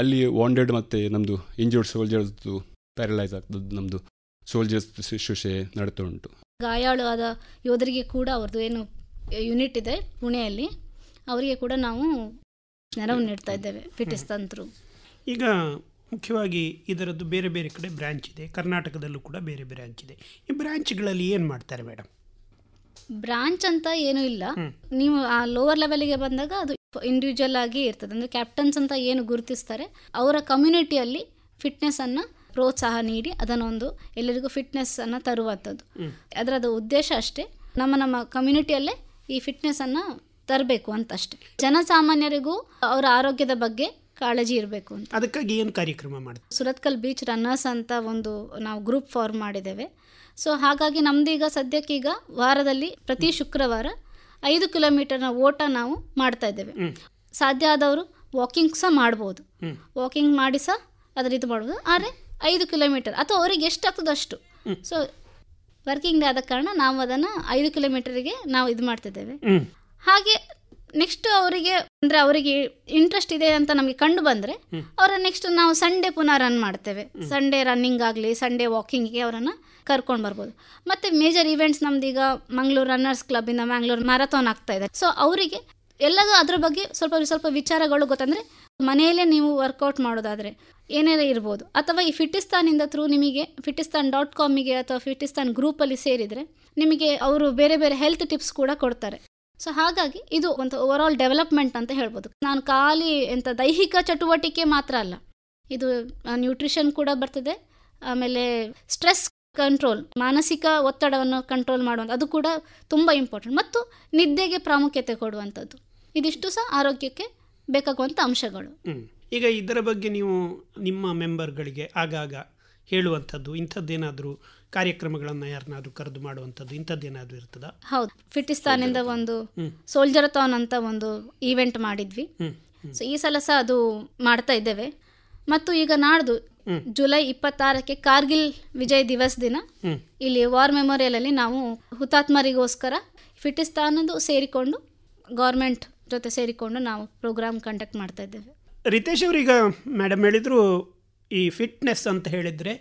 ಅಲ್ಲಿ ವಾಂಡೆಡ್ ಮತ್ತು ನಮ್ಮದು ಇಂಜರ್ಡ್ ಸೋಲ್ಜರ್ಸ್ದು ಪ್ಯಾರಲೈಸ್ ಆಗ್ತದೆ, ನಮ್ಮದು ಸೋಲ್ಜರ್ಸ್ ಶುಶ್ರೂಷೆ ನಡೀತಾ ಉಂಟು. ಗಾಯಾಳು ಆದ ಯೋಧರಿಗೆ ಕೂಡ ಅವ್ರದ್ದು ಏನು ಯೂನಿಟ್ ಇದೆ ಪುಣೆಯಲ್ಲಿ, ಅವರಿಗೆ ಕೂಡ ನಾವು ನೆರವು ನೀಡ್ತಾ ಇದ್ದೇವೆ ಫಿಟ್ನೆಸ್ತಂತ್ರು. ಈಗ ಮುಖ್ಯವಾಗಿ ಇದರದ್ದು ಬೇರೆ ಬೇರೆ ಕಡೆ ಬ್ರ್ಯಾಂಚ್ ಇದೆ, ಕರ್ನಾಟಕದಲ್ಲೂ ಕೂಡ ಬೇರೆ ಬ್ರ್ಯಾಂಚ್ ಇದೆ. ಈ ಬ್ರ್ಯಾಂಚ್ಗಳಲ್ಲಿ ಏನು ಮಾಡ್ತಾರೆ ಮೇಡಮ್? ಬ್ರಾಂಚ್ ಅಂತ ಏನೂ ಇಲ್ಲ. ನೀವು ಆ ಲೋವರ್ ಲೆವೆಲ್ಗೆ ಬಂದಾಗ ಅದು ಇಂಡಿವಿಜುವಲ್ ಆಗಿ ಇರ್ತದೆ. ಅಂದರೆ ಕ್ಯಾಪ್ಟನ್ಸ್ ಅಂತ ಏನು ಗುರುತಿಸ್ತಾರೆ, ಅವರ ಕಮ್ಯುನಿಟಿಯಲ್ಲಿ ಫಿಟ್ನೆಸ್ಸನ್ನು ಪ್ರೋತ್ಸಾಹ ನೀಡಿ ಅದನ್ನೊಂದು ಎಲ್ಲರಿಗೂ ಫಿಟ್ನೆಸ್ಸನ್ನು ತರುವಂಥದ್ದು. ಅದರದ್ದು ಉದ್ದೇಶ ಅಷ್ಟೇ, ನಮ್ಮ ಕಮ್ಯುನಿಟಿಯಲ್ಲೇ ಈ ಫಿಟ್ನೆಸ್ಸನ್ನು ತರಬೇಕು ಅಂತ ಅಷ್ಟೇ. ಜನಸಾಮಾನ್ಯರಿಗೂ ಅವರ ಆರೋಗ್ಯದ ಬಗ್ಗೆ ಕಾಳಜಿ ಇರಬೇಕು ಅಂತ. ಅದಕ್ಕಾಗಿ ಏನು ಕಾರ್ಯಕ್ರಮ ಮಾಡ್ತೀವಿ? ಸುರತ್ಕಲ್ ಬೀಚ್ ರನ್ನರ್ಸ್ ಅಂತ ಒಂದು ನಾವು ಗ್ರೂಪ್ ಫಾರ್ಮ್ ಮಾಡಿದ್ದೇವೆ. ಸೊ ಹಾಗಾಗಿ ನಮ್ದೀಗ ಸದ್ಯಕ್ಕೀಗ ವಾರದಲ್ಲಿ ಪ್ರತಿ ಶುಕ್ರವಾರ 5 ಕಿಲೋಮೀಟರ್ನ ಓಟ ನಾವು ಮಾಡ್ತಾ ಇದ್ದೇವೆ. ಸಾಧ್ಯ ಆದವರು ವಾಕಿಂಗ್ ಸಹ ಮಾಡ್ಬೋದು, ವಾಕಿಂಗ್ ಮಾಡಿ ಸಹ ಅದರ ಇದು ಮಾಡ್ಬೋದು. ಆದರೆ 5 ಕಿಲೋಮೀಟರ್ ಅಥವಾ ಅವರಿಗೆ ಎಷ್ಟಾಗ್ತದೆ ಅಷ್ಟು. ಸೊ ವರ್ಕಿಂಗ್ ಡೇ ಆದ ಕಾರಣ ನಾವು ಅದನ್ನು 5 ಕಿಲೋಮೀಟರಿಗೆ ನಾವು ಇದು ಮಾಡ್ತಿದ್ದೇವೆ. ಹಾಗೆ ನೆಕ್ಸ್ಟ್ ಅವರಿಗೆ ಅಂದರೆ ಅವರಿಗೆ ಇಂಟ್ರೆಸ್ಟ್ ಇದೆ ಅಂತ ನಮಗೆ ಕಂಡು ಬಂದರೆ ಅವರ ನೆಕ್ಸ್ಟ್ ನಾವು ಸಂಡೇ ಪುನಃ ರನ್ ಮಾಡ್ತೇವೆ. ಸಂಡೇ ರನ್ನಿಂಗ್ ಆಗಲಿ, ಸಂಡೇ ವಾಕಿಂಗಿಗೆ ಅವರನ್ನು ಕರ್ಕೊಂಡು ಬರ್ಬೋದು. ಮತ್ತು ಮೇಜರ್ ಈವೆಂಟ್ಸ್ ನಮ್ದೀಗ ಮಂಗಳೂರು ರನ್ನರ್ಸ್ ಕ್ಲಬ್ಬಿಂದ ಮ್ಯಾಂಗ್ಳೂರು ಮ್ಯಾರಥಾನ್ ಆಗ್ತಾ ಇದೆ. ಸೊ ಅವರಿಗೆ ಎಲ್ಲದೂ ಅದ್ರ ಬಗ್ಗೆ ಸ್ವಲ್ಪ ವಿಚಾರಗಳು ಗೊತ್ತಂದರೆ ಮನೆಯಲ್ಲೇ ನೀವು ವರ್ಕೌಟ್ ಮಾಡೋದಾದರೆ ಏನೆಲ್ಲ ಇರ್ಬೋದು. ಅಥವಾ ಈ ಫಿಟ್ಟಿಸ್ತಾನಿಂದ ಥ್ರೂ ನಿಮಗೆ ಫಿಟ್ಟಿಸ್ತಾನ್.comಗೆ ಅಥವಾ ಫಿಟ್ಟಿಸ್ತಾನ್ ಗ್ರೂಪಲ್ಲಿ ಸೇರಿದರೆ ನಿಮಗೆ ಅವರು ಬೇರೆ ಬೇರೆ ಹೆಲ್ತ್ ಟಿಪ್ಸ್ ಕೂಡ ಕೊಡ್ತಾರೆ. ಸೊ ಹಾಗಾಗಿ ಇದು ಒಂದು ಓವರಾಲ್ ಡೆವಲಪ್ಮೆಂಟ್ ಅಂತ ಹೇಳ್ಬೋದು. ನಾನು ಖಾಲಿ ಎಂಥ ದೈಹಿಕ ಚಟುವಟಿಕೆ ಮಾತ್ರ ಅಲ್ಲ, ಇದು ನ್ಯೂಟ್ರಿಷನ್ ಕೂಡ ಬರ್ತದೆ. ಆಮೇಲೆ ಸ್ಟ್ರೆಸ್ ಕಂಟ್ರೋಲ್, ಮಾನಸಿಕ ಒತ್ತಡವನ್ನು ಕಂಟ್ರೋಲ್ ಮಾಡುವಂಥ ಅದು ಕೂಡ ತುಂಬ ಇಂಪಾರ್ಟೆಂಟ್. ಮತ್ತು ನಿದ್ದೆಗೆ ಪ್ರಾಮುಖ್ಯತೆ ಕೊಡುವಂಥದ್ದು, ಇದಿಷ್ಟು ಸಹ ಆರೋಗ್ಯಕ್ಕೆ ಬೇಕಾಗುವಂಥ ಅಂಶಗಳು. ಈಗ ಇದರ ಬಗ್ಗೆ ನೀವು ನಿಮ್ಮ ಮೆಂಬರ್ಗಳಿಗೆ ಆಗಾಗ ಹೇಳುವಂಥದ್ದು, ಇಂಥದ್ದೇನಾದರೂ ಕಾರ್ಯಕ್ರಮಗಳನ್ನು ಯಾರನ್ನಾದರೂ ಕರೆದು ಮಾಡುವಂಥದ್ದು ಇಂಥದ್ದೇನಾದರೂ ಇರ್ತದಾ? ಹೌದು, ಫಿಟ್ಟಿಸ್ತಾನಿಂದ ಒಂದು ಸೋಲ್ಜರಥಾನ್ ಅಂತ ಒಂದು ಈವೆಂಟ್ ಮಾಡಿದ್ವಿ. ಸೊ ಈ ಸಲ ಸಹ ಅದು ಮಾಡ್ತಾ ಇದ್ದೇವೆ. ಮತ್ತು ಈಗ ನಾಡ್ದು ಜುಲೈ 26ಕ್ಕೆ ಕಾರ್ಗಿಲ್ ವಿಜಯ್ ದಿವಸ್ ದಿನ ಇಲ್ಲಿ ವಾರ್ ಮೆಮೋರಿಯಲಲ್ಲಿ ನಾವು ಹುತಾತ್ಮರಿಗೋಸ್ಕರ ಫಿಟ್ಟಿಸ್ತಾನದು ಸೇರಿಕೊಂಡು ಗೌರ್ಮೆಂಟ್ ಜೊತೆ ಸೇರಿಕೊಂಡು ನಾವು ಪ್ರೋಗ್ರಾಮ್ ಕಂಡಕ್ಟ್ ಮಾಡ್ತಾ ಇದ್ದೇವೆ. ರಿತೇಶ್ ಅವರೀಗ ಮೇಡಮ್ ಹೇಳಿದರು, ಈ ಫಿಟ್ನೆಸ್ ಅಂತ ಹೇಳಿದರೆ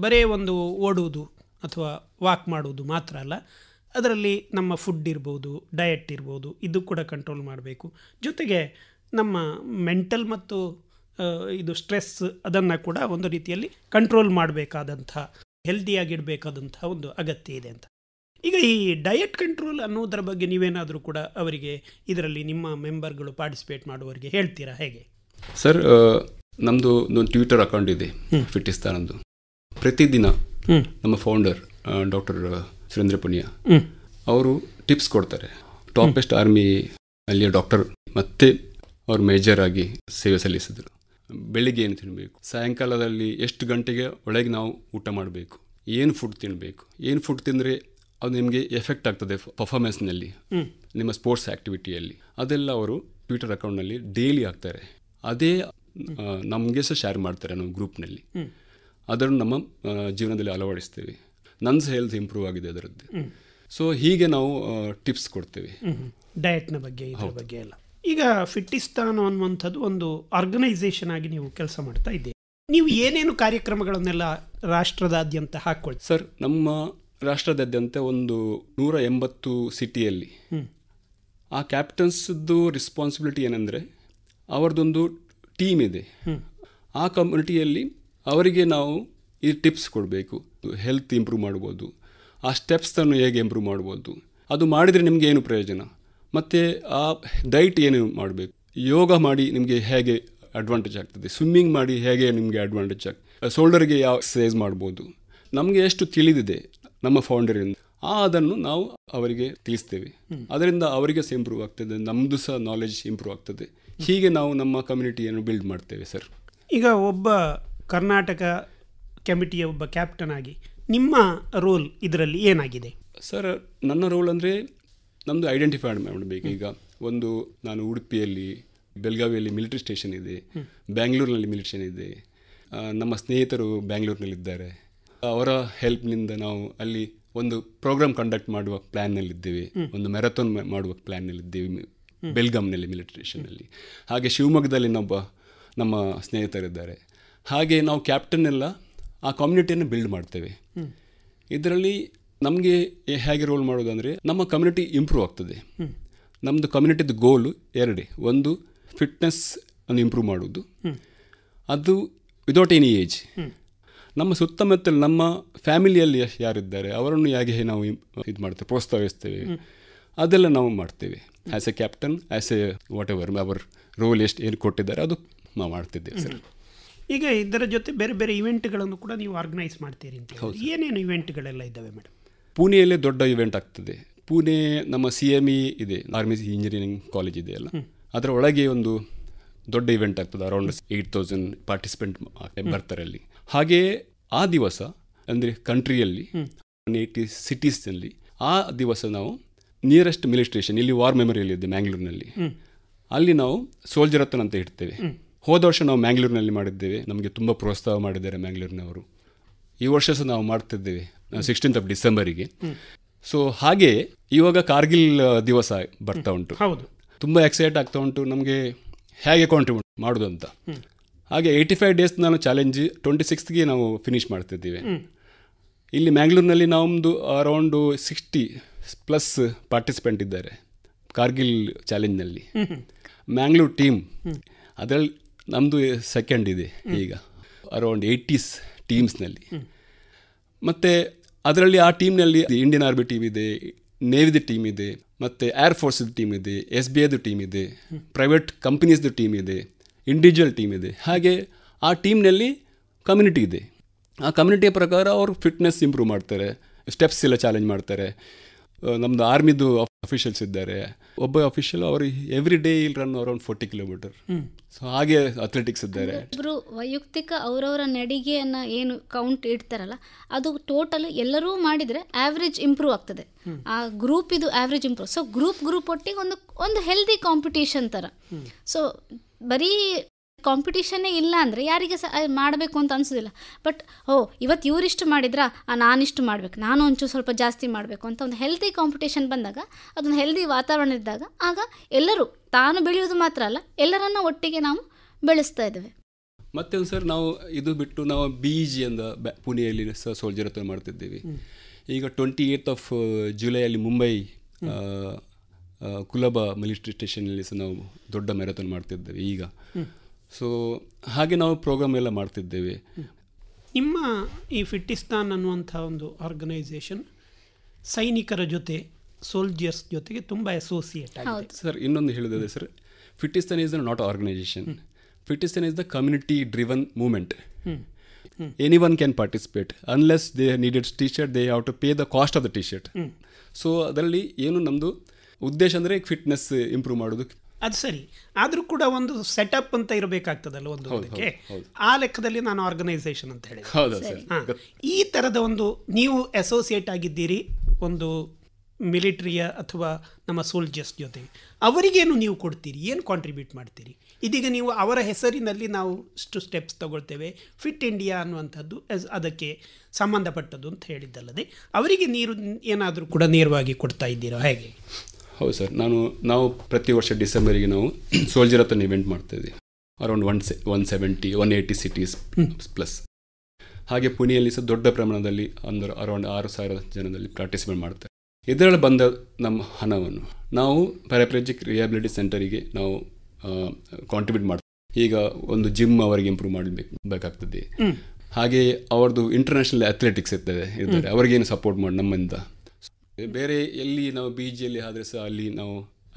ಬರೀ ಒಂದು ಓಡುವುದು ಅಥವಾ ವಾಕ್ ಮಾಡುವುದು ಮಾತ್ರ ಅಲ್ಲ, ಅದರಲ್ಲಿ ನಮ್ಮ ಫುಡ್ ಇರ್ಬೋದು, ಡಯಟ್ ಇರ್ಬೋದು, ಇದು ಕೂಡ ಕಂಟ್ರೋಲ್ ಮಾಡಬೇಕು. ಜೊತೆಗೆ ನಮ್ಮ ಮೆಂಟಲ್ ಮತ್ತು ಇದು ಸ್ಟ್ರೆಸ್ ಅದನ್ನು ಕೂಡ ಒಂದು ರೀತಿಯಲ್ಲಿ ಕಂಟ್ರೋಲ್ ಮಾಡಬೇಕಾದಂಥ, ಹೆಲ್ದಿಯಾಗಿಡಬೇಕಾದಂಥ ಒಂದು ಅಗತ್ಯ ಇದೆ ಅಂತ. ಈಗ ಈ ಡಯಟ್ ಕಂಟ್ರೋಲ್ ಅನ್ನೋದರ ಬಗ್ಗೆ ನೀವೇನಾದರೂ ಕೂಡ ಅವರಿಗೆ ಇದರಲ್ಲಿ ನಿಮ್ಮ ಮೆಂಬರ್ಗಳು ಪಾರ್ಟಿಸಿಪೇಟ್ ಮಾಡುವವರಿಗೆ ಹೇಳ್ತೀರಾ, ಹೇಗೆ? ಸರ್, ನಮ್ಮದು ಒಂದು ಟ್ವಿಟರ್ ಅಕೌಂಟ್ ಇದೆ ಫಿಟ್ಟಿಸ್ತಾನದ್ದು. ಪ್ರತಿದಿನ ನಮ್ಮ ಫೌಂಡರ್ ಡಾಕ್ಟರ್ ಸುರೇಂದ್ರ ಪುನಿಯಾ ಅವರು ಟಿಪ್ಸ್ ಕೊಡ್ತಾರೆ. ಟಾಪೆಸ್ಟ್ ಆರ್ಮಿ ಅಲ್ಲಿಯ ಡಾಕ್ಟರ್ ಮತ್ತೆ ಅವರು ಮೇಜರ್ ಆಗಿ ಸೇವೆ ಸಲ್ಲಿಸಿದರು. ಬೆಳಿಗ್ಗೆ ಏನು ತಿನ್ನಬೇಕು, ಸಾಯಂಕಾಲದಲ್ಲಿ ಎಷ್ಟು ಗಂಟೆಗೆ ಒಳಗೆ ನಾವು ಊಟ ಮಾಡಬೇಕು, ಏನು ಫುಡ್ ತಿನ್ನಬೇಕು, ಏನು ಫುಡ್ ತಿಂದರೆ ಅದು ನಿಮಗೆ ಎಫೆಕ್ಟ್ ಆಗ್ತದೆ ಪರ್ಫಾರ್ಮೆನ್ಸ್ನಲ್ಲಿ, ನಿಮ್ಮ ಸ್ಪೋರ್ಟ್ಸ್ ಆ್ಯಕ್ಟಿವಿಟಿಯಲ್ಲಿ, ಅದೆಲ್ಲ ಅವರು ಟ್ವಿಟರ್ ಅಕೌಂಟ್ನಲ್ಲಿ ಡೈಲಿ ಹಾಕ್ತಾರೆ. ಅದೇ ನಮಗೆ ಸಹ ಶೇರ್ ಮಾಡ್ತಾರೆ ನಮ್ಮ ಗ್ರೂಪ್ನಲ್ಲಿ. ಅದನ್ನು ನಮ್ಮ ಜೀವನದಲ್ಲಿ ಅಳವಡಿಸ್ತೇವೆ. ನನ್ನ ಹೆಲ್ತ್ ಇಂಪ್ರೂವ್ ಆಗಿದೆ ಅದರದ್ದು. ಸೊ ಹೀಗೆ ನಾವು ಟಿಪ್ಸ್ ಕೊಡ್ತೇವೆ ಡಯಟ್ನ ಬಗ್ಗೆ, ಇದರ ಬಗ್ಗೆ ಎಲ್ಲ. ಈಗ ಫಿಟ್ಟಿಸ್ತಾನ್ ಅನ್ನುವಂಥದ್ದು ಒಂದು ಆರ್ಗನೈಸೇಷನ್ ಆಗಿ ನೀವು ಕೆಲಸ ಮಾಡ್ತಾ ಇದ್ದೀರಿ. ನೀವು ಏನೇನು ಕಾರ್ಯಕ್ರಮಗಳನ್ನೆಲ್ಲ ರಾಷ್ಟ್ರದಾದ್ಯಂತ ಹಾಕ್ಕೊಳ್ತೀವಿ? ಸರ್, ನಮ್ಮ ರಾಷ್ಟ್ರದಾದ್ಯಂತ ಒಂದು 180 ಸಿಟಿಯಲ್ಲಿ ಆ ಕ್ಯಾಪ್ಟನ್ಸ್ದು ರೆಸ್ಪಾನ್ಸಿಬಿಲಿಟಿ ಏನಂದರೆ, ಅವರದೊಂದು ಟೀಮ್ ಇದೆ. ಆ ಕಮ್ಯುನಿಟಿಯಲ್ಲಿ ಅವರಿಗೆ ನಾವು ಈ ಟಿಪ್ಸ್ ಕೊಡಬೇಕು. ಹೆಲ್ತ್ ಇಂಪ್ರೂವ್ ಮಾಡ್ಬೋದು, ಆ ಸ್ಟೆಪ್ಸನ್ನು ಹೇಗೆ ಇಂಪ್ರೂವ್ ಮಾಡ್ಬೋದು, ಅದು ಮಾಡಿದರೆ ನಿಮಗೆ ಏನು ಪ್ರಯೋಜನ, ಮತ್ತು ಆ ಡೈಟ್ ಏನು ಮಾಡಬೇಕು, ಯೋಗ ಮಾಡಿ ನಿಮಗೆ ಹೇಗೆ ಅಡ್ವಾಂಟೇಜ್ ಆಗ್ತದೆ, ಸ್ವಿಮ್ಮಿಂಗ್ ಮಾಡಿ ಹೇಗೆ ನಿಮಗೆ ಅಡ್ವಾಂಟೇಜ್ ಆಗ್ತದೆ, ಶೋಲ್ಡರ್ಗೆ ಯಾವ ಎಕ್ಸಸೈಸ್ ಮಾಡ್ಬೋದು, ನಮಗೆ ಎಷ್ಟು ತಿಳಿದಿದೆ ನಮ್ಮ ಫೌಂಡರಿಂದ ಅದನ್ನು ನಾವು ಅವರಿಗೆ ತಿಳಿಸ್ತೇವೆ. ಅದರಿಂದ ಅವರಿಗೆ ಸಹ ಇಂಪ್ರೂವ್ ಆಗ್ತದೆ, ನಮ್ಮದು ಸಹ ನಾಲೆಜ್ ಇಂಪ್ರೂವ್ ಆಗ್ತದೆ. ಹೀಗೆ ನಾವು ನಮ್ಮ ಕಮ್ಯುನಿಟಿಯನ್ನು ಬಿಲ್ಡ್ ಮಾಡ್ತೇವೆ ಸರ್. ಈಗ ಒಬ್ಬ ಕರ್ನಾಟಕ ಕಮಿಟಿಯ ಒಬ್ಬ ಕ್ಯಾಪ್ಟನ್ ಆಗಿ ನಿಮ್ಮ ರೋಲ್ ಇದರಲ್ಲಿ ಏನಾಗಿದೆ? ಸರ್, ನನ್ನ ರೋಲ್ ಅಂದರೆ ನಮ್ಮದು ಐಡೆಂಟಿಫೈ ಮಾಡಬೇಕು. ಈಗ ಒಂದು ನಾನು ಉಡುಪಿಯಲ್ಲಿ, ಬೆಳಗಾವಿಯಲ್ಲಿ ಮಿಲಿಟರಿ ಸ್ಟೇಷನ್ ಇದೆ, ಬ್ಯಾಂಗ್ಳೂರಿನಲ್ಲಿ ಮಿಲಿಟರಿ ಸ್ಟೇಷನ್ ಇದೆ, ನಮ್ಮ ಸ್ನೇಹಿತರು ಬ್ಯಾಂಗ್ಳೂರಿನಲ್ಲಿದ್ದಾರೆ. ಅವರ ಹೆಲ್ಪ್ನಿಂದ ನಾವು ಅಲ್ಲಿ ಒಂದು ಪ್ರೋಗ್ರಾಮ್ ಕಂಡಕ್ಟ್ ಮಾಡುವ ಪ್ಲ್ಯಾನ್ನಲ್ಲಿದ್ದೇವೆ, ಒಂದು ಮ್ಯಾರಥಾನ್ ಮಾಡುವ ಪ್ಲ್ಯಾನ್ನಲ್ಲಿದ್ದೇವೆ ಬೆಲ್ಗಾಮ್ನಲ್ಲಿ ಮಿಲಿಟರಿ ಸ್ಟೇಷನ್ನಲ್ಲಿ. ಹಾಗೆ ಶಿವಮೊಗ್ಗದಲ್ಲಿ ನಮ್ಮ ಸ್ನೇಹಿತರಿದ್ದಾರೆ. ಹಾಗೆ ನಾವು ಕ್ಯಾಪ್ಟನ್ ಎಲ್ಲ ಆ ಕಮ್ಯುನಿಟಿಯನ್ನು ಬಿಲ್ಡ್ ಮಾಡ್ತೇವೆ. ಇದರಲ್ಲಿ ನಮಗೆ ಹೇಗೆ ರೋಲ್ ಮಾಡೋದು ಅಂದರೆ, ನಮ್ಮ ಕಮ್ಯುನಿಟಿ ಇಂಪ್ರೂವ್ ಆಗ್ತದೆ. ನಮ್ಮದು ಕಮ್ಯುನಿಟಿದು ಗೋಲು ಎರಡೇ. ಒಂದು ಫಿಟ್ನೆಸ್ ಅನ್ನು ಇಂಪ್ರೂವ್ ಮಾಡೋದು, ಅದು ವಿದೌಟ್ ಎನಿ ಏಜ್. ನಮ್ಮ ಸುತ್ತಮುತ್ತಲು ನಮ್ಮ ಫ್ಯಾಮಿಲಿಯಲ್ಲಿ ಯಾರಿದ್ದಾರೆ ಅವರನ್ನು ಹೇಗೆ ನಾವು ಇದು ಮಾಡ್ತೇವೆ, ಪ್ರೋತ್ಸಾಹಿಸ್ತೇವೆ, ಅದೆಲ್ಲ ನಾವು ಮಾಡ್ತೇವೆ. As A captain, as A what ever hour roll ಏನು ಕೊಟ್ಟಿದ್ದಾರೆ ಅದು ನಾವು ಮಾಡ್ತಿದ್ದೇವೆ ಸರ್. ಈಗ ಇದರ ಜೊತೆ ಬೇರೆ ಬೇರೆ ಇವೆಂಟ್ಗಳನ್ನು ಕೂಡ ನೀವು ಆರ್ಗನೈಸ್ ಮಾಡ್ತೀರಿ ಅಂತ. ಏನೇನು ಇವೆಂಟ್ಗಳೆಲ್ಲ ಇದ್ದಾವೆ ಮೇಡಮ್? ಪುಣೆಯಲ್ಲೇ ದೊಡ್ಡ ಇವೆಂಟ್ ಆಗ್ತದೆ. ಪುಣೆ ನಮ್ಮ CME ಇದೆ, ಆರ್ಮಿ ಇಂಜಿನಿಯರಿಂಗ್ ಕಾಲೇಜ್ ಇದೆ ಅಲ್ಲ, ಅದರ ಒಳಗೆ ಒಂದು ದೊಡ್ಡ ಇವೆಂಟ್ ಆಗ್ತದೆ. ಅರೌಂಡ್ 8,000 ಪಾರ್ಟಿಸಿಪೆಂಟ್ ಬರ್ತಾರೆ ಅಲ್ಲಿ. ಹಾಗೆ ಆ ದಿವಸ ಅಂದರೆ ಕಂಟ್ರಿಯಲ್ಲಿ 180 ಸಿಟೀಸ್ನಲ್ಲಿ ಆ ದಿವಸ ನಾವು ನಿಯರೆಸ್ಟ್ ಮಿಲಿಟರಿ ಸ್ಟೇಷನ್, ಇಲ್ಲಿ ವಾರ್ ಮೆಮೋರಿಯಲ್ ಇದೆ ಮ್ಯಾಂಗ್ಳೂರಿನಲ್ಲಿ, ಅಲ್ಲಿ ನಾವು ಸೋಲ್ಜರ್ ಹತ್ರ ಅಂತ ಇಡ್ತೇವೆ. ಹೋದ ವರ್ಷ ನಾವು ಮ್ಯಾಂಗ್ಳೂರಿನಲ್ಲಿ ಮಾಡಿದ್ದೇವೆ, ನಮಗೆ ತುಂಬ ಪ್ರೋತ್ಸಾಹ ಮಾಡಿದ್ದಾರೆ ಮ್ಯಾಂಗ್ಳೂರಿನವರು. ಈ ವರ್ಷ ಸಹ ನಾವು ಮಾಡ್ತಿದ್ದೇವೆ 16th of Decemberಗೆ. ಸೊ ಹಾಗೆ ಇವಾಗ ಕಾರ್ಗಿಲ್ ದಿವಸ ಬರ್ತಾ ಉಂಟು. ಹೌದು, ತುಂಬ ಎಕ್ಸೈಟ್ ಆಗ್ತಾ ಉಂಟು ನಮಗೆ ಹೇಗೆ ಕಾಂಟ್ರಿಬ್ಯೂಟ್ ಮಾಡೋದು ಅಂತ. ಹಾಗೆ 85 days ನಾನು ಚಾಲೆಂಜ್ 26ಗೆ ನಾವು ಫಿನಿಷ್ ಮಾಡ್ತಿದ್ದೀವಿ. ಇಲ್ಲಿ ಮ್ಯಾಂಗ್ಳೂರಿನಲ್ಲಿ ನಮ್ಮದು ಅರೌಂಡು 60+ ಪಾರ್ಟಿಸಿಪೆಂಟ್ ಇದ್ದಾರೆ ಕಾರ್ಗಿಲ್ ಚಾಲೆಂಜ್ನಲ್ಲಿ. ಮ್ಯಾಂಗ್ಳೂರ್ ಟೀಮ್ ಅದರಲ್ಲಿ ನಮ್ಮದು ಸೆಕೆಂಡ್ ಇದೆ ಈಗ, ಅರೌಂಡ್ 80 ಟೀಮ್ಸ್ನಲ್ಲಿ. ಮತ್ತು ಅದರಲ್ಲಿ ಆ ಟೀಮ್ನಲ್ಲಿ ಇಂಡಿಯನ್ ಆರ್ಮಿ ಟೀಮ್ ಇದೆ, ನೇವಿದು ಟೀಮ್ ಇದೆ, ಮತ್ತು ಏರ್ ಫೋರ್ಸ್ದು ಟೀಮ್ ಇದೆ, SBIದು ಟೀಮ್ ಇದೆ, ಪ್ರೈವೇಟ್ ಕಂಪನೀಸ್ದು ಟೀಮ್ ಇದೆ, ಇಂಡಿವಿಜುವಲ್ ಟೀಮ್ ಇದೆ. ಹಾಗೆ ಆ ಟೀಮ್ನಲ್ಲಿ ಕಮ್ಯುನಿಟಿ ಇದೆ. ಆ ಕಮ್ಯುನಿಟಿಯ ಪ್ರಕಾರ ಅವರು ಫಿಟ್ನೆಸ್ ಇಂಪ್ರೂವ್ ಮಾಡ್ತಾರೆ, ಸ್ಟೆಪ್ಸ್ ಎಲ್ಲ ಚಾಲೆಂಜ್ ಮಾಡ್ತಾರೆ. ನಮ್ಮದು ಆರ್ಮಿದು ಅಫಿಷಿಯಲ್ಸ್ ಇದ್ದಾರೆ. ಒಬ್ಬ ಅಫಿಷಿಯಲ್ ಅವರು ಎವ್ರಿ ಡೇ ಇಲ್ಲಿ ರನ್ ಅರೌಂಡ್ 40 kilometers. ಸೊ ಹಾಗೆ ಅಥ್ಲೆಟಿಕ್ಸ್ ಇದ್ದಾರೆ. ಒಬ್ಬರು ವೈಯಕ್ತಿಕ ಅವರವರ ನಡಿಗೆಯನ್ನು ಏನು ಕೌಂಟ್ ಇಡ್ತಾರಲ್ಲ, ಅದು ಟೋಟಲ್ ಎಲ್ಲರೂ ಮಾಡಿದರೆ ಆವ್ರೇಜ್ ಇಂಪ್ರೂವ್ ಆಗ್ತದೆ. ಆ ಗ್ರೂಪ್ ಇದು ಆವ್ರೇಜ್ ಇಂಪ್ರೂವ್. ಸೊ ಗ್ರೂಪ್ ಒಟ್ಟಿಗೆ ಒಂದು ಹೆಲ್ದಿ ಕಾಂಪಿಟೇಷನ್ ಥರ. ಸೊ ಬರೀ ಕಾಂಪಿಟೇಷನ್ನೇ ಇಲ್ಲ ಅಂದರೆ ಯಾರಿಗೆ ಸಹ ಮಾಡಬೇಕು ಅಂತ ಅನಿಸೋದಿಲ್ಲ. ಬಟ್ ಇವತ್ತು ಇವರಿಷ್ಟು ಮಾಡಿದ್ರಾ, ನಾನಿಷ್ಟು ಮಾಡಬೇಕು, ನಾನು ಒಂಚೂರು ಸ್ವಲ್ಪ ಜಾಸ್ತಿ ಮಾಡಬೇಕು ಅಂತ ಒಂದು ಹೆಲ್ದಿ ಕಾಂಪಿಟೇಷನ್ ಬಂದಾಗ, ಅದೊಂದು ಹೆಲ್ದಿ ವಾತಾವರಣ ಇದ್ದಾಗ, ಆಗ ಎಲ್ಲರೂ ತಾನು ಬೆಳೆಯೋದು ಮಾತ್ರ ಅಲ್ಲ, ಎಲ್ಲರನ್ನ ಒಟ್ಟಿಗೆ ನಾವು ಬೆಳೆಸ್ತಾ ಇದ್ದೇವೆ. ಮತ್ತೆ ಒಂದು ಸರ್ ನಾವು ಇದು ಬಿಟ್ಟು ನಾವು BEG ಅಂತ ಪುಣೆಯಲ್ಲಿ ಸಹ ಸೋಲ್ಜರ್ ಹತ್ರ ಮಾಡ್ತಿದ್ದೀವಿ. ಈಗ 28th July ಮುಂಬೈ ಕುಲಬಾ ಮಿಲಿಟರಿ ಸ್ಟೇಷನಲ್ಲಿ ಸಹ ನಾವು ದೊಡ್ಡ ಮ್ಯಾರಥಾನ್ ಮಾಡ್ತಿದ್ದೇವೆ ಈಗ. ಸೊ ಹಾಗೆ ನಾವು ಪ್ರೋಗ್ರಾಮ್ ಎಲ್ಲ ಮಾಡ್ತಿದ್ದೇವೆ. ನಿಮ್ಮ ಈ ಫಿಟ್ಟಿಸ್ತಾನ್ ಅನ್ನುವಂಥ ಒಂದು ಆರ್ಗನೈಸೇಷನ್ ಸೈನಿಕರ ಜೊತೆ, ಸೋಲ್ಜರ್ಸ್ ಜೊತೆಗೆ ತುಂಬ ಅಸೋಸಿಯೇಟ್ ಆಗಿದೆ ಸರ್. ಇನ್ನೊಂದು ಹೇಳಿದೆ sir, Fitistan is not organisation. Fitistan is the community driven movement. Anyone can participate unless they needed T-shirt, they have to pay the cost of the T-shirt. So ಅದರಲ್ಲಿ ಏನು ನಮ್ಮದು ಉದ್ದೇಶ ಅಂದರೆ ಫಿಟ್ನೆಸ್ ಇಂಪ್ರೂವ್ ಮಾಡೋದು. ಅದು ಸರಿ, ಆದರೂ ಕೂಡ ಒಂದು ಸೆಟಪ್ ಅಂತ ಇರಬೇಕಾಗ್ತದಲ್ಲ ಒಂದು ಅದಕ್ಕೆ. ಆ ಲೆಕ್ಕದಲ್ಲಿ ನಾನು ಆರ್ಗನೈಸೇಷನ್ ಅಂತ ಹೇಳಿದೆ. ಈ ಥರದ ಒಂದು ನೀವು ಅಸೋಸಿಯೇಟ್ ಆಗಿದ್ದೀರಿ, ಒಂದು ಮಿಲಿಟ್ರಿಯ ಅಥವಾ ನಮ್ಮ ಸೋಲ್ಜರ್ಸ್ ಜೊತೆಗೆ ಅವರಿಗೇನು ನೀವು ಕೊಡ್ತೀರಿ, ಏನು ಕಾಂಟ್ರಿಬ್ಯೂಟ್ ಮಾಡ್ತೀರಿ? ಇದೀಗ ನೀವು ಅವರ ಹೆಸರಿನಲ್ಲಿ ನಾವು ಇಷ್ಟು ಸ್ಟೆಪ್ಸ್ ತಗೊಳ್ತೇವೆ, ಫಿಟ್ ಇಂಡಿಯಾ ಅನ್ನುವಂಥದ್ದು ಅದಕ್ಕೆ ಸಂಬಂಧಪಟ್ಟದ್ದು ಅಂತ ಹೇಳಿದ್ದಲ್ಲದೆ ಅವರಿಗೆ ನೀರು ಏನಾದರೂ ಕೂಡ ನೇರವಾಗಿ ಕೊಡ್ತಾ ಇದ್ದೀರೋ ಹೇಗೆ? ಹೌದು ಸರ್, ನಾವು ಪ್ರತಿ ವರ್ಷ ಡಿಸೆಂಬರಿಗೆ ನಾವು ಸೋಲ್ಜರಥನ್ ಇವೆಂಟ್ ಮಾಡ್ತಾಯಿದ್ದೀವಿ. Around 170-180 cities plus. ಹಾಗೆ ಪುಣೆಯಲ್ಲಿ ಸಹ ದೊಡ್ಡ ಪ್ರಮಾಣದಲ್ಲಿ ಅರೌಂಡ್ 6,000 ಜನದಲ್ಲಿ ಪಾರ್ಟಿಸಿಪೇಟ್ ಮಾಡ್ತಾರೆ. ಇದರಲ್ಲಿ ಬಂದ ನಮ್ಮ ಹಣವನ್ನು ನಾವು ಪ್ಯಾರಾಪ್ಲೆಜಿಕ್ ರಿಹ್ಯಾಬಿಲಿಟಿ ಸೆಂಟರಿಗೆ ನಾವು ಕಾಂಟ್ರಿಬ್ಯೂಟ್ ಮಾಡ್ತೀವಿ. ಈಗ ಒಂದು ಜಿಮ್ ಅವರಿಗೆ ಇಂಪ್ರೂವ್ ಮಾಡಬೇಕಾಗ್ತದೆ. ಹಾಗೆ ಅವ್ರದ್ದು ಇಂಟರ್ನ್ಯಾಷನಲ್ ಅಥ್ಲೆಟಿಕ್ಸ್ ಇದ್ದಾರೆ, ಅವರಿಗೇನು ಸಪೋರ್ಟ್ ಮಾಡಿ ನಮ್ಮಿಂದ. ಬೇರೆ ಎಲ್ಲಿ ನಾವು BGಯಲ್ಲಿ ಆದರೆ ಸಹ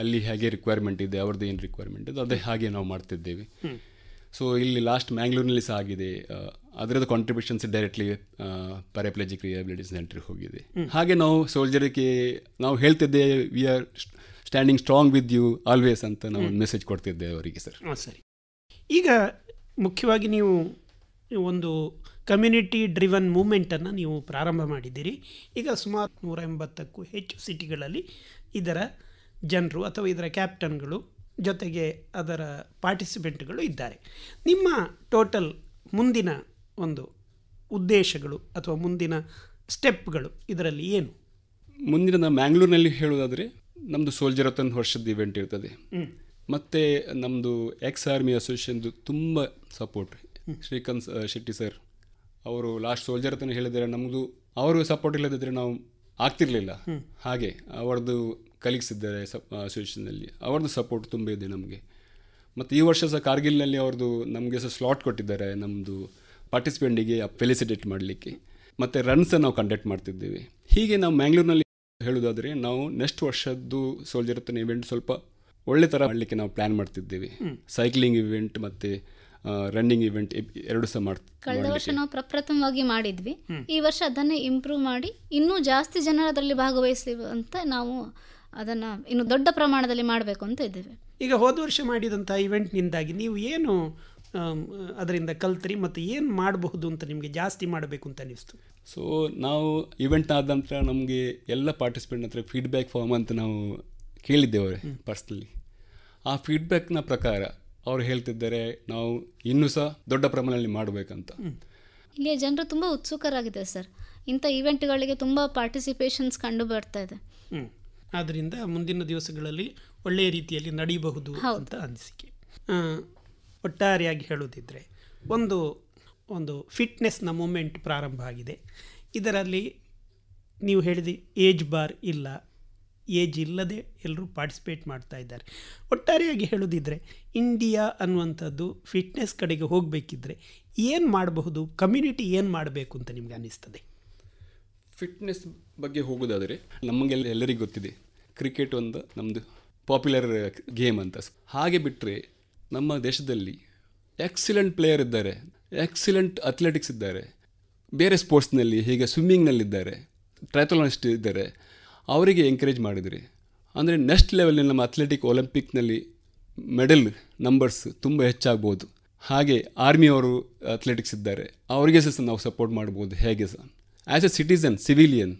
ಅಲ್ಲಿ ಹೇಗೆ ರಿಕ್ವೈರ್ಮೆಂಟ್ ಇದೆ, ಅವ್ರದ್ದು ಏನು ರಿಕ್ವೈರ್ಮೆಂಟ್ ಇದೆ ಅದೇ ಹಾಗೆ ನಾವು ಮಾಡ್ತಿದ್ದೇವೆ. ಸೊ ಇಲ್ಲಿ ಲಾಸ್ಟ್ ಮ್ಯಾಂಗ್ಳೂರ್ನಲ್ಲಿ ಸಹ ಆಗಿದೆ, ಅದರದ್ದು ಕಾಂಟ್ರಿಬ್ಯೂಷನ್ಸ್ ಡೈರೆಕ್ಟ್ಲಿ ಪ್ಯಾರಾಪ್ಲೆಜಿಕ್ ರಿಹ್ಯಾಬಿಲಿಟಿ ಸೆಂಟರ್ಗೆ ಹೋಗಿದೆ. ಹಾಗೆ ನಾವು ಸೋಲ್ಜರಿಗೆ ನಾವು ಹೇಳ್ತಿದ್ದೇವೆ, we are standing strong with you always ಅಂತ ನಾವು ಒಂದು ಮೆಸೇಜ್ ಕೊಡ್ತಿದ್ದೇವೆ ಅವರಿಗೆ ಸರ್. ಸರಿ, ಈಗ ಮುಖ್ಯವಾಗಿ ನೀವು ಒಂದು ಕಮ್ಯುನಿಟಿ ಡ್ರಿವನ್ ಮೂವ್ಮೆಂಟನ್ನು ನೀವು ಪ್ರಾರಂಭ ಮಾಡಿದ್ದೀರಿ. ಈಗ ಸುಮಾರು 180ಕ್ಕೂ ಹೆಚ್ಚು ಸಿಟಿಗಳಲ್ಲಿ ಇದರ ಜನರು ಅಥವಾ ಇದರ ಕ್ಯಾಪ್ಟನ್ಗಳು ಜೊತೆಗೆ ಅದರ ಪಾರ್ಟಿಸಿಪೆಂಟ್ಗಳು ಇದ್ದಾರೆ. ನಿಮ್ಮ ಟೋಟಲ್ ಮುಂದಿನ ಒಂದು ಉದ್ದೇಶಗಳು ಅಥವಾ ಮುಂದಿನ ಸ್ಟೆಪ್ಗಳು ಇದರಲ್ಲಿ ಏನು? ಮುಂದಿನ ನಾವು ಮ್ಯಾಂಗ್ಳೂರಿನಲ್ಲಿ ಹೇಳೋದಾದರೆ ನಮ್ಮದು ಸೋಲ್ಜರಥನ್ ವರ್ಷದ ಇವೆಂಟ್ ಇರ್ತದೆ. ಮತ್ತು ನಮ್ಮದು ಎಕ್ಸ್ ಆರ್ಮಿ ಅಸೋಸಿಯೇಷನ್ದು ತುಂಬ ಸಪೋರ್ಟ್. ಶ್ರೀಕಾಂತ್ ಶೆಟ್ಟಿ ಸರ್ ಅವರು ಲಾಸ್ಟ್ ಸೋಲ್ಜರಥನ್ ಹೇಳಿದರೆ ನಮ್ಮದು ಅವರು ಸಪೋರ್ಟ್ ಇಲ್ಲದಿದ್ದರೆ ನಾವು ಆಗ್ತಿರಲಿಲ್ಲ. ಹಾಗೆ ಅವ್ರದ್ದು ಕಲೀಗ್ಸ್ ಇದ್ದಾರೆ ಅಸೋಸಿಯೇಷನಲ್ಲಿ, ಅವ್ರದ್ದು ಸಪೋರ್ಟ್ ತುಂಬ ಇದೆ ನಮಗೆ. ಮತ್ತು ಈ ವರ್ಷ ಸಹ ಕಾರ್ಗಿಲ್ನಲ್ಲಿ ಅವ್ರದ್ದು ನಮಗೆ ಸಹ ಸ್ಲಾಟ್ ಕೊಟ್ಟಿದ್ದಾರೆ ನಮ್ಮದು ಪಾರ್ಟಿಸಿಪೆಂಟಿಗೆ ಫೆಲಿಸಿಟೇಟ್ ಮಾಡಲಿಕ್ಕೆ. ಮತ್ತು ರನ್ಸನ್ನು ನಾವು ಕಂಡಕ್ಟ್ ಮಾಡ್ತಿದ್ದೇವೆ. ಹೀಗೆ ನಾವು ಮ್ಯಾಂಗ್ಳೂರಿನಲ್ಲಿ ಹೇಳೋದಾದರೆ ನಾವು ನೆಕ್ಸ್ಟ್ ವರ್ಷದ್ದು ಸೋಲ್ಜರಥನ್ ಇವೆಂಟ್ ಸ್ವಲ್ಪ ಒಳ್ಳೆ ಥರ ಮಾಡಲಿಕ್ಕೆ ನಾವು ಪ್ಲ್ಯಾನ್ ಮಾಡ್ತಿದ್ದೇವೆ. ಸೈಕ್ಲಿಂಗ್ ಇವೆಂಟ್ ಮತ್ತು ರನ್ನಿಂಗ್ ಇವೆಂಟ್ ಎರಡು ಸಹ ಕಳೆದ ವರ್ಷ ನಾವು ಪ್ರಪ್ರಥಮವಾಗಿ ಮಾಡಿದ್ವಿ. ಈ ವರ್ಷ ಅದನ್ನೇ ಇಂಪ್ರೂವ್ ಮಾಡಿ ಇನ್ನೂ ಜಾಸ್ತಿ ಜನರು ಅದರಲ್ಲಿ ಭಾಗವಹಿಸಲಿ ಅಂತ ನಾವು ಅದನ್ನು ಇನ್ನು ದೊಡ್ಡ ಪ್ರಮಾಣದಲ್ಲಿ ಮಾಡಬೇಕು ಅಂತ ಇದ್ದೇವೆ. ಈಗ ಹೋದ ವರ್ಷ ಮಾಡಿದಂಥ ಇವೆಂಟ್ನಿಂದಾಗಿ ನೀವು ಏನು ಅದರಿಂದ ಕಲ್ತ್ರಿ ಮತ್ತು ಏನು ಮಾಡಬಹುದು ಅಂತ ನಿಮಗೆ ಜಾಸ್ತಿ ಮಾಡಬೇಕು ಅಂತ ಅನಿಸ್ತು? ಸೊ ನಾವು ಇವೆಂಟ್ ಆದ ನಂತರ ನಮಗೆ ಎಲ್ಲ ಪಾರ್ಟಿಸಿಪೆಂಟ್ ಹತ್ರ ಫೀಡ್ಬ್ಯಾಕ್ ಫಾರ್ಮ್ ಅಂತ ನಾವು ಕೇಳಿದ್ದೇವೆ ಪರ್ಸ್ನಲಿ. ಆ ಫೀಡ್ಬ್ಯಾಕ್ನ ಪ್ರಕಾರ ಅವರು ಹೇಳ್ತಿದ್ದಾರೆ ನಾವು ಇನ್ನೂ ಸಹ ದೊಡ್ಡ ಪ್ರಮಾಣದಲ್ಲಿ ಮಾಡಬೇಕಂತ. ಇಲ್ಲಿಯ ಜನರು ತುಂಬ ಉತ್ಸುಕರಾಗಿದ್ದಾರೆ ಸರ್. ಇಂಥ ಇವೆಂಟ್ಗಳಿಗೆ ತುಂಬ ಪಾರ್ಟಿಸಿಪೇಷನ್ಸ್ ಕಂಡು ಬರ್ತಾ ಇದೆ. ಆದ್ದರಿಂದ ಮುಂದಿನ ದಿವಸಗಳಲ್ಲಿ ಒಳ್ಳೆಯ ರೀತಿಯಲ್ಲಿ ನಡೀಬಹುದು ಅಂತ ಅನಿಸಿಕೆ. ಒಟ್ಟಾರೆಯಾಗಿ ಹೇಳೋದಿದ್ದರೆ ಒಂದು ಫಿಟ್ನೆಸ್ನ ಮೂಮೆಂಟ್ ಪ್ರಾರಂಭ ಆಗಿದೆ. ಇದರಲ್ಲಿ ನೀವು ಹೇಳಿದ ಏಜ್ ಬಾರ್ ಇಲ್ಲ, ಏಜ್ ಇಲ್ಲದೆ ಎಲ್ಲರೂ ಪಾರ್ಟಿಸಿಪೇಟ್ ಮಾಡ್ತಾ ಇದ್ದಾರೆ. ಒಟ್ಟಾರೆಯಾಗಿ ಹೇಳೋದಿದ್ದರೆ ಇಂಡಿಯಾ ಅನ್ನುವಂಥದ್ದು ಫಿಟ್ನೆಸ್ ಕಡೆಗೆ ಹೋಗಬೇಕಿದ್ರೆ ಏನು ಮಾಡಬಹುದು, ಕಮ್ಯುನಿಟಿ ಏನು ಮಾಡಬೇಕು ಅಂತ ನಿಮಗೆ ಅನ್ನಿಸ್ತದೆ? ಫಿಟ್ನೆಸ್ ಬಗ್ಗೆ ಹೋಗೋದಾದರೆ ನಮಗೆಲ್ಲ ಎಲ್ಲರಿಗೂ ಗೊತ್ತಿದೆ, ಕ್ರಿಕೆಟ್ ಒಂದು ನಮ್ಮದು ಪಾಪ್ಯುಲರ್ ಗೇಮ್ ಅಂತ. ಹಾಗೆ ಬಿಟ್ಟರೆ ನಮ್ಮ ದೇಶದಲ್ಲಿ ಎಕ್ಸಿಲೆಂಟ್ ಪ್ಲೇಯರ್ ಇದ್ದಾರೆ, ಎಕ್ಸಿಲೆಂಟ್ ಅಥ್ಲೆಟಿಕ್ಸ್ ಇದ್ದಾರೆ, ಬೇರೆ ಸ್ಪೋರ್ಟ್ಸ್ನಲ್ಲಿ ಹೀಗೆ ಸ್ವಿಮ್ಮಿಂಗ್ನಲ್ಲಿದ್ದಾರೆ, ಟ್ರೈಥಲಾನಿಸ್ಟ್ ಇದ್ದಾರೆ. ಅವರಿಗೆ ಎಂಕರೇಜ್ ಮಾಡಿದರೆ ಅಂದರೆ ನೆಕ್ಸ್ಟ್ ಲೆವೆಲ್ನಲ್ಲಿ ನಮ್ಮ ಅಥ್ಲೆಟಿಕ್ ಒಲಿಂಪಿಕ್ನಲ್ಲಿ ಮೆಡಲ್ ನಂಬರ್ಸ್ ತುಂಬ ಹೆಚ್ಚಾಗ್ಬೋದು. ಹಾಗೆ ಆರ್ಮಿಯವರು ಅಥ್ಲೆಟಿಕ್ಸ್ ಇದ್ದಾರೆ, ಅವರಿಗೆ ಸಹ ನಾವು ಸಪೋರ್ಟ್ ಮಾಡ್ಬೋದು. ಹೇಗೆ ಸಹ ಆ್ಯಸ್ ಎ ಸಿಟಿಸನ್ ಸಿವಿಲಿಯನ್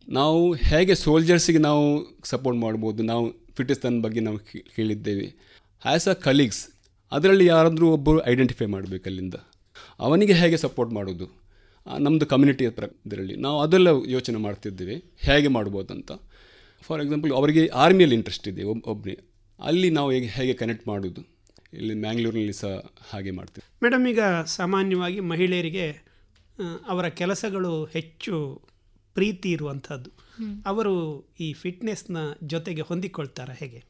ನಾವು ಹೇಗೆ ಸೋಲ್ಜರ್ಸಿಗೆ ನಾವು ಸಪೋರ್ಟ್ ಮಾಡ್ಬೋದು, ನಾವು ಫಿಟ್ನೆಸ್ ಬಗ್ಗೆ ನಾವು ಕೇಳಿದ್ದೇವೆ. ಆ್ಯಸ್ ಅ ಕಲೀಗ್ಸ್ ಅದರಲ್ಲಿ ಯಾರಾದರೂ ಒಬ್ಬರು ಐಡೆಂಟಿಫೈ ಮಾಡಬೇಕು, ಅಲ್ಲಿಂದ ಅವನಿಗೆ ಹೇಗೆ ಸಪೋರ್ಟ್ ಮಾಡೋದು ನಮ್ಮದು ಕಮ್ಯುನಿಟಿ ಇದರಲ್ಲಿ ನಾವು ಅದೆಲ್ಲ ಯೋಚನೆ ಮಾಡ್ತಿದ್ದೇವೆ ಹೇಗೆ ಮಾಡ್ಬೋದು ಅಂತ. ಫಾರ್ ಎಕ್ಸಾಂಪಲ್ ಅವರಿಗೆ ಆರ್ಮಿಯಲ್ಲಿ ಇಂಟ್ರೆಸ್ಟ್ ಇದೆ ಒಬ್ಬನೇ, ಅಲ್ಲಿ ನಾವು ಹೇಗೆ ಕನೆಕ್ಟ್ ಮಾಡೋದು, ಇಲ್ಲಿ ಮ್ಯಾಂಗ್ಳೂರಿನಲ್ಲಿ ಸಹ ಹಾಗೆ ಮಾಡ್ತೀವಿ. ಮೇಡಮ್, ಈಗ ಸಾಮಾನ್ಯವಾಗಿ ಮಹಿಳೆಯರಿಗೆ ಅವರ ಕೆಲಸಗಳು ಹೆಚ್ಚು ಪ್ರೀತಿ ಇರುವಂಥದ್ದು, ಅವರು ಈ ಫಿಟ್ನೆಸ್ನ ಜೊತೆಗೆ ಹೊಂದಿಕೊಳ್ತಾರೆ ಹೇಗೆ?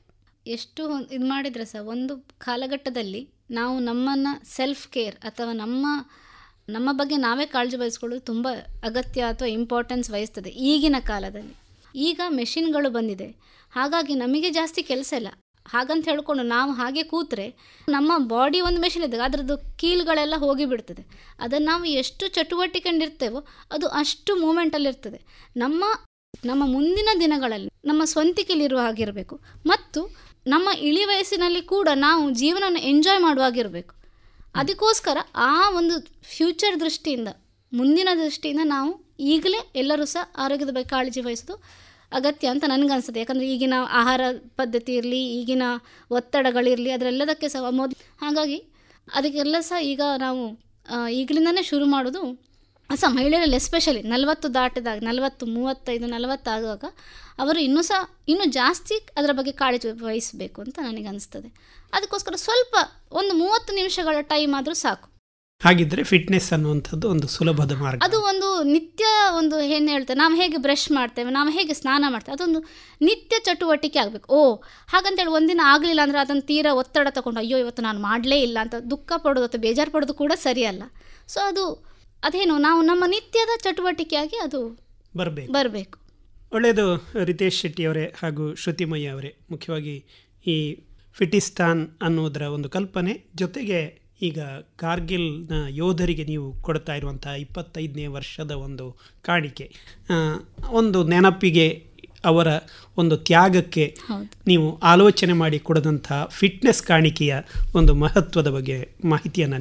ಎಷ್ಟು ಇದು ಮಾಡಿದರೆ ಸಹ ಒಂದು ಕಾಲಘಟ್ಟದಲ್ಲಿ ನಾವು ನಮ್ಮನ್ನು ಸೆಲ್ಫ್ ಕೇರ್ ಅಥವಾ ನಮ್ಮ ಬಗ್ಗೆ ನಾವೇ ಕಾಳಜಿ ವಹಿಸ್ಕೊಳ್ಳೋದು ತುಂಬ ಅಗತ್ಯ ಅಥವಾ ಇಂಪಾರ್ಟೆನ್ಸ್ ವಹಿಸ್ತದೆ ಈಗಿನ ಕಾಲದಲ್ಲಿ. ಈಗ ಮೆಷಿನ್ಗಳು ಬಂದಿದೆ, ಹಾಗಾಗಿ ನಮಗೆ ಜಾಸ್ತಿ ಕೆಲಸ ಇಲ್ಲ. ಹಾಗಂತ ಹೇಳ್ಕೊಂಡು ನಾವು ಹಾಗೆ ಕೂತ್ರೆ ನಮ್ಮ ಬಾಡಿ ಒಂದು ಮೆಷಿನ್ ಇದೆ, ಅದರದ್ದು ಕೀಲುಗಳೆಲ್ಲ ಹೋಗಿಬಿಡ್ತದೆ. ಅದನ್ನು ನಾವು ಎಷ್ಟು ಚಟುವಟಿಕೆಂಡಿರ್ತೇವೋ ಅದು ಅಷ್ಟು ಮೂಮೆಂಟಲ್ಲಿರ್ತದೆ. ನಮ್ಮ ಮುಂದಿನ ದಿನಗಳಲ್ಲಿ ನಮ್ಮ ಸ್ವಂತಿಕೆಯಲ್ಲಿರುವ ಹಾಗಿರಬೇಕು ಮತ್ತು ನಮ್ಮ ಇಳಿ ವಯಸ್ಸಿನಲ್ಲಿ ಕೂಡ ನಾವು ಜೀವನನ ಎಂಜಾಯ್ ಮಾಡುವಾಗಿರಬೇಕು. ಅದಕ್ಕೋಸ್ಕರ ಆ ಒಂದು ಫ್ಯೂಚರ್ ದೃಷ್ಟಿಯಿಂದ ಮುಂದಿನ ದೃಷ್ಟಿಯಿಂದ ನಾವು ಈಗಲೇ ಎಲ್ಲರೂ ಸಹ ಆರೋಗ್ಯದ ಬಗ್ಗೆ ಕಾಳಜಿ ವಹಿಸೋದು ಅಗತ್ಯ ಅಂತ ನನಗನ್ಸುತ್ತೆ. ಯಾಕಂದರೆ ಈಗಿನ ಆಹಾರ ಪದ್ಧತಿ ಇರಲಿ, ಈಗಿನ ಒತ್ತಡಗಳಿರಲಿ, ಅದರೆಲ್ಲದಕ್ಕೆ ಸಹ ಹಾಗಾಗಿ ಅದಕ್ಕೆಲ್ಲ ಸಹ ಈಗ ನಾವು ಈಗಲಿಂದನೇ ಶುರು ಮಾಡೋದು ಸಹ ಮಹಿಳೆಯರಲ್ಲಿ ಎಸ್ಪೆಷಲಿ 40 ದಾಟಿದಾಗ 40, 35, 40 ಆಗುವಾಗ ಅವರು ಇನ್ನೂ ಜಾಸ್ತಿ ಅದರ ಬಗ್ಗೆ ಕಾಳಜಿ ವಹಿಸಬೇಕು ಅಂತ ನನಗೆ ಅನಿಸ್ತದೆ. ಅದಕ್ಕೋಸ್ಕರ ಸ್ವಲ್ಪ ಒಂದು 30 ನಿಮಿಷಗಳ ಟೈಮ್ ಆದರೂ ಸಾಕು. ಹಾಗಿದ್ರೆ ಫಿಟ್ನೆಸ್ ಅನ್ನುವಂಥದ್ದು ಒಂದು ಸುಲಭದ ಮಾರ್ಗ. ಅದು ಒಂದು ನಿತ್ಯ ಒಂದು ಏನು ಹೇಳ್ತೇವೆ, ನಾವು ಹೇಗೆ ಬ್ರಷ್ ಮಾಡ್ತೇವೆ, ನಾವು ಹೇಗೆ ಸ್ನಾನ ಮಾಡ್ತೇವೆ, ಅದೊಂದು ನಿತ್ಯ ಚಟುವಟಿಕೆ ಆಗಬೇಕು. ಹಾಗಂತೇಳಿ ಒಂದಿನ ಆಗಲಿಲ್ಲ ಅಂದರೆ ಅದನ್ನು ತೀರಾ ಒತ್ತಡ ತಗೊಂಡು ಅಯ್ಯೋ ಇವತ್ತು ನಾನು ಮಾಡಲೇ ಇಲ್ಲ ಅಂತ ದುಃಖ ಪಡೋದು ಅಥವಾ ಬೇಜಾರು ಪಡೋದು ಕೂಡ ಸರಿಯಲ್ಲ. ಸೊ ಅದೇನು ನಾವು ನಮ್ಮ ನಿತ್ಯದ ಚಟುವಟಿಕೆಯಾಗಿ ಅದು ಬರಬೇಕು. ಒಳ್ಳೆಯದು. ರಿತೇಶ್ ಶೆಟ್ಟಿಯವರೇ ಹಾಗೂ ಶ್ರುತಿಮಯ್ಯ ಅವರೇ, ಮುಖ್ಯವಾಗಿ ಈ ಫಿಟಿಸ್ತಾನ್ ಅನ್ನೋದರ ಒಂದು ಕಲ್ಪನೆ ಜೊತೆಗೆ ಈಗ ಕಾರ್ಗಿಲ್ನ ಯೋಧರಿಗೆ ನೀವು ಕೊಡ್ತಾ ಇರುವಂಥ 25ನೇ ವರ್ಷದ ಒಂದು ಕಾಣಿಕೆ, ಒಂದು ನೆನಪಿಗೆ ಅವರ ಒಂದು ತ್ಯಾಗಕ್ಕೆ ನೀವು ಆಲೋಚನೆ ಮಾಡಿ ಕೊಡದಂಥ ಫಿಟ್ನೆಸ್ ಕಾಣಿಕೆಯ ಒಂದು ಮಹತ್ವದ ಬಗ್ಗೆ ಮಾಹಿತಿಯನ್ನು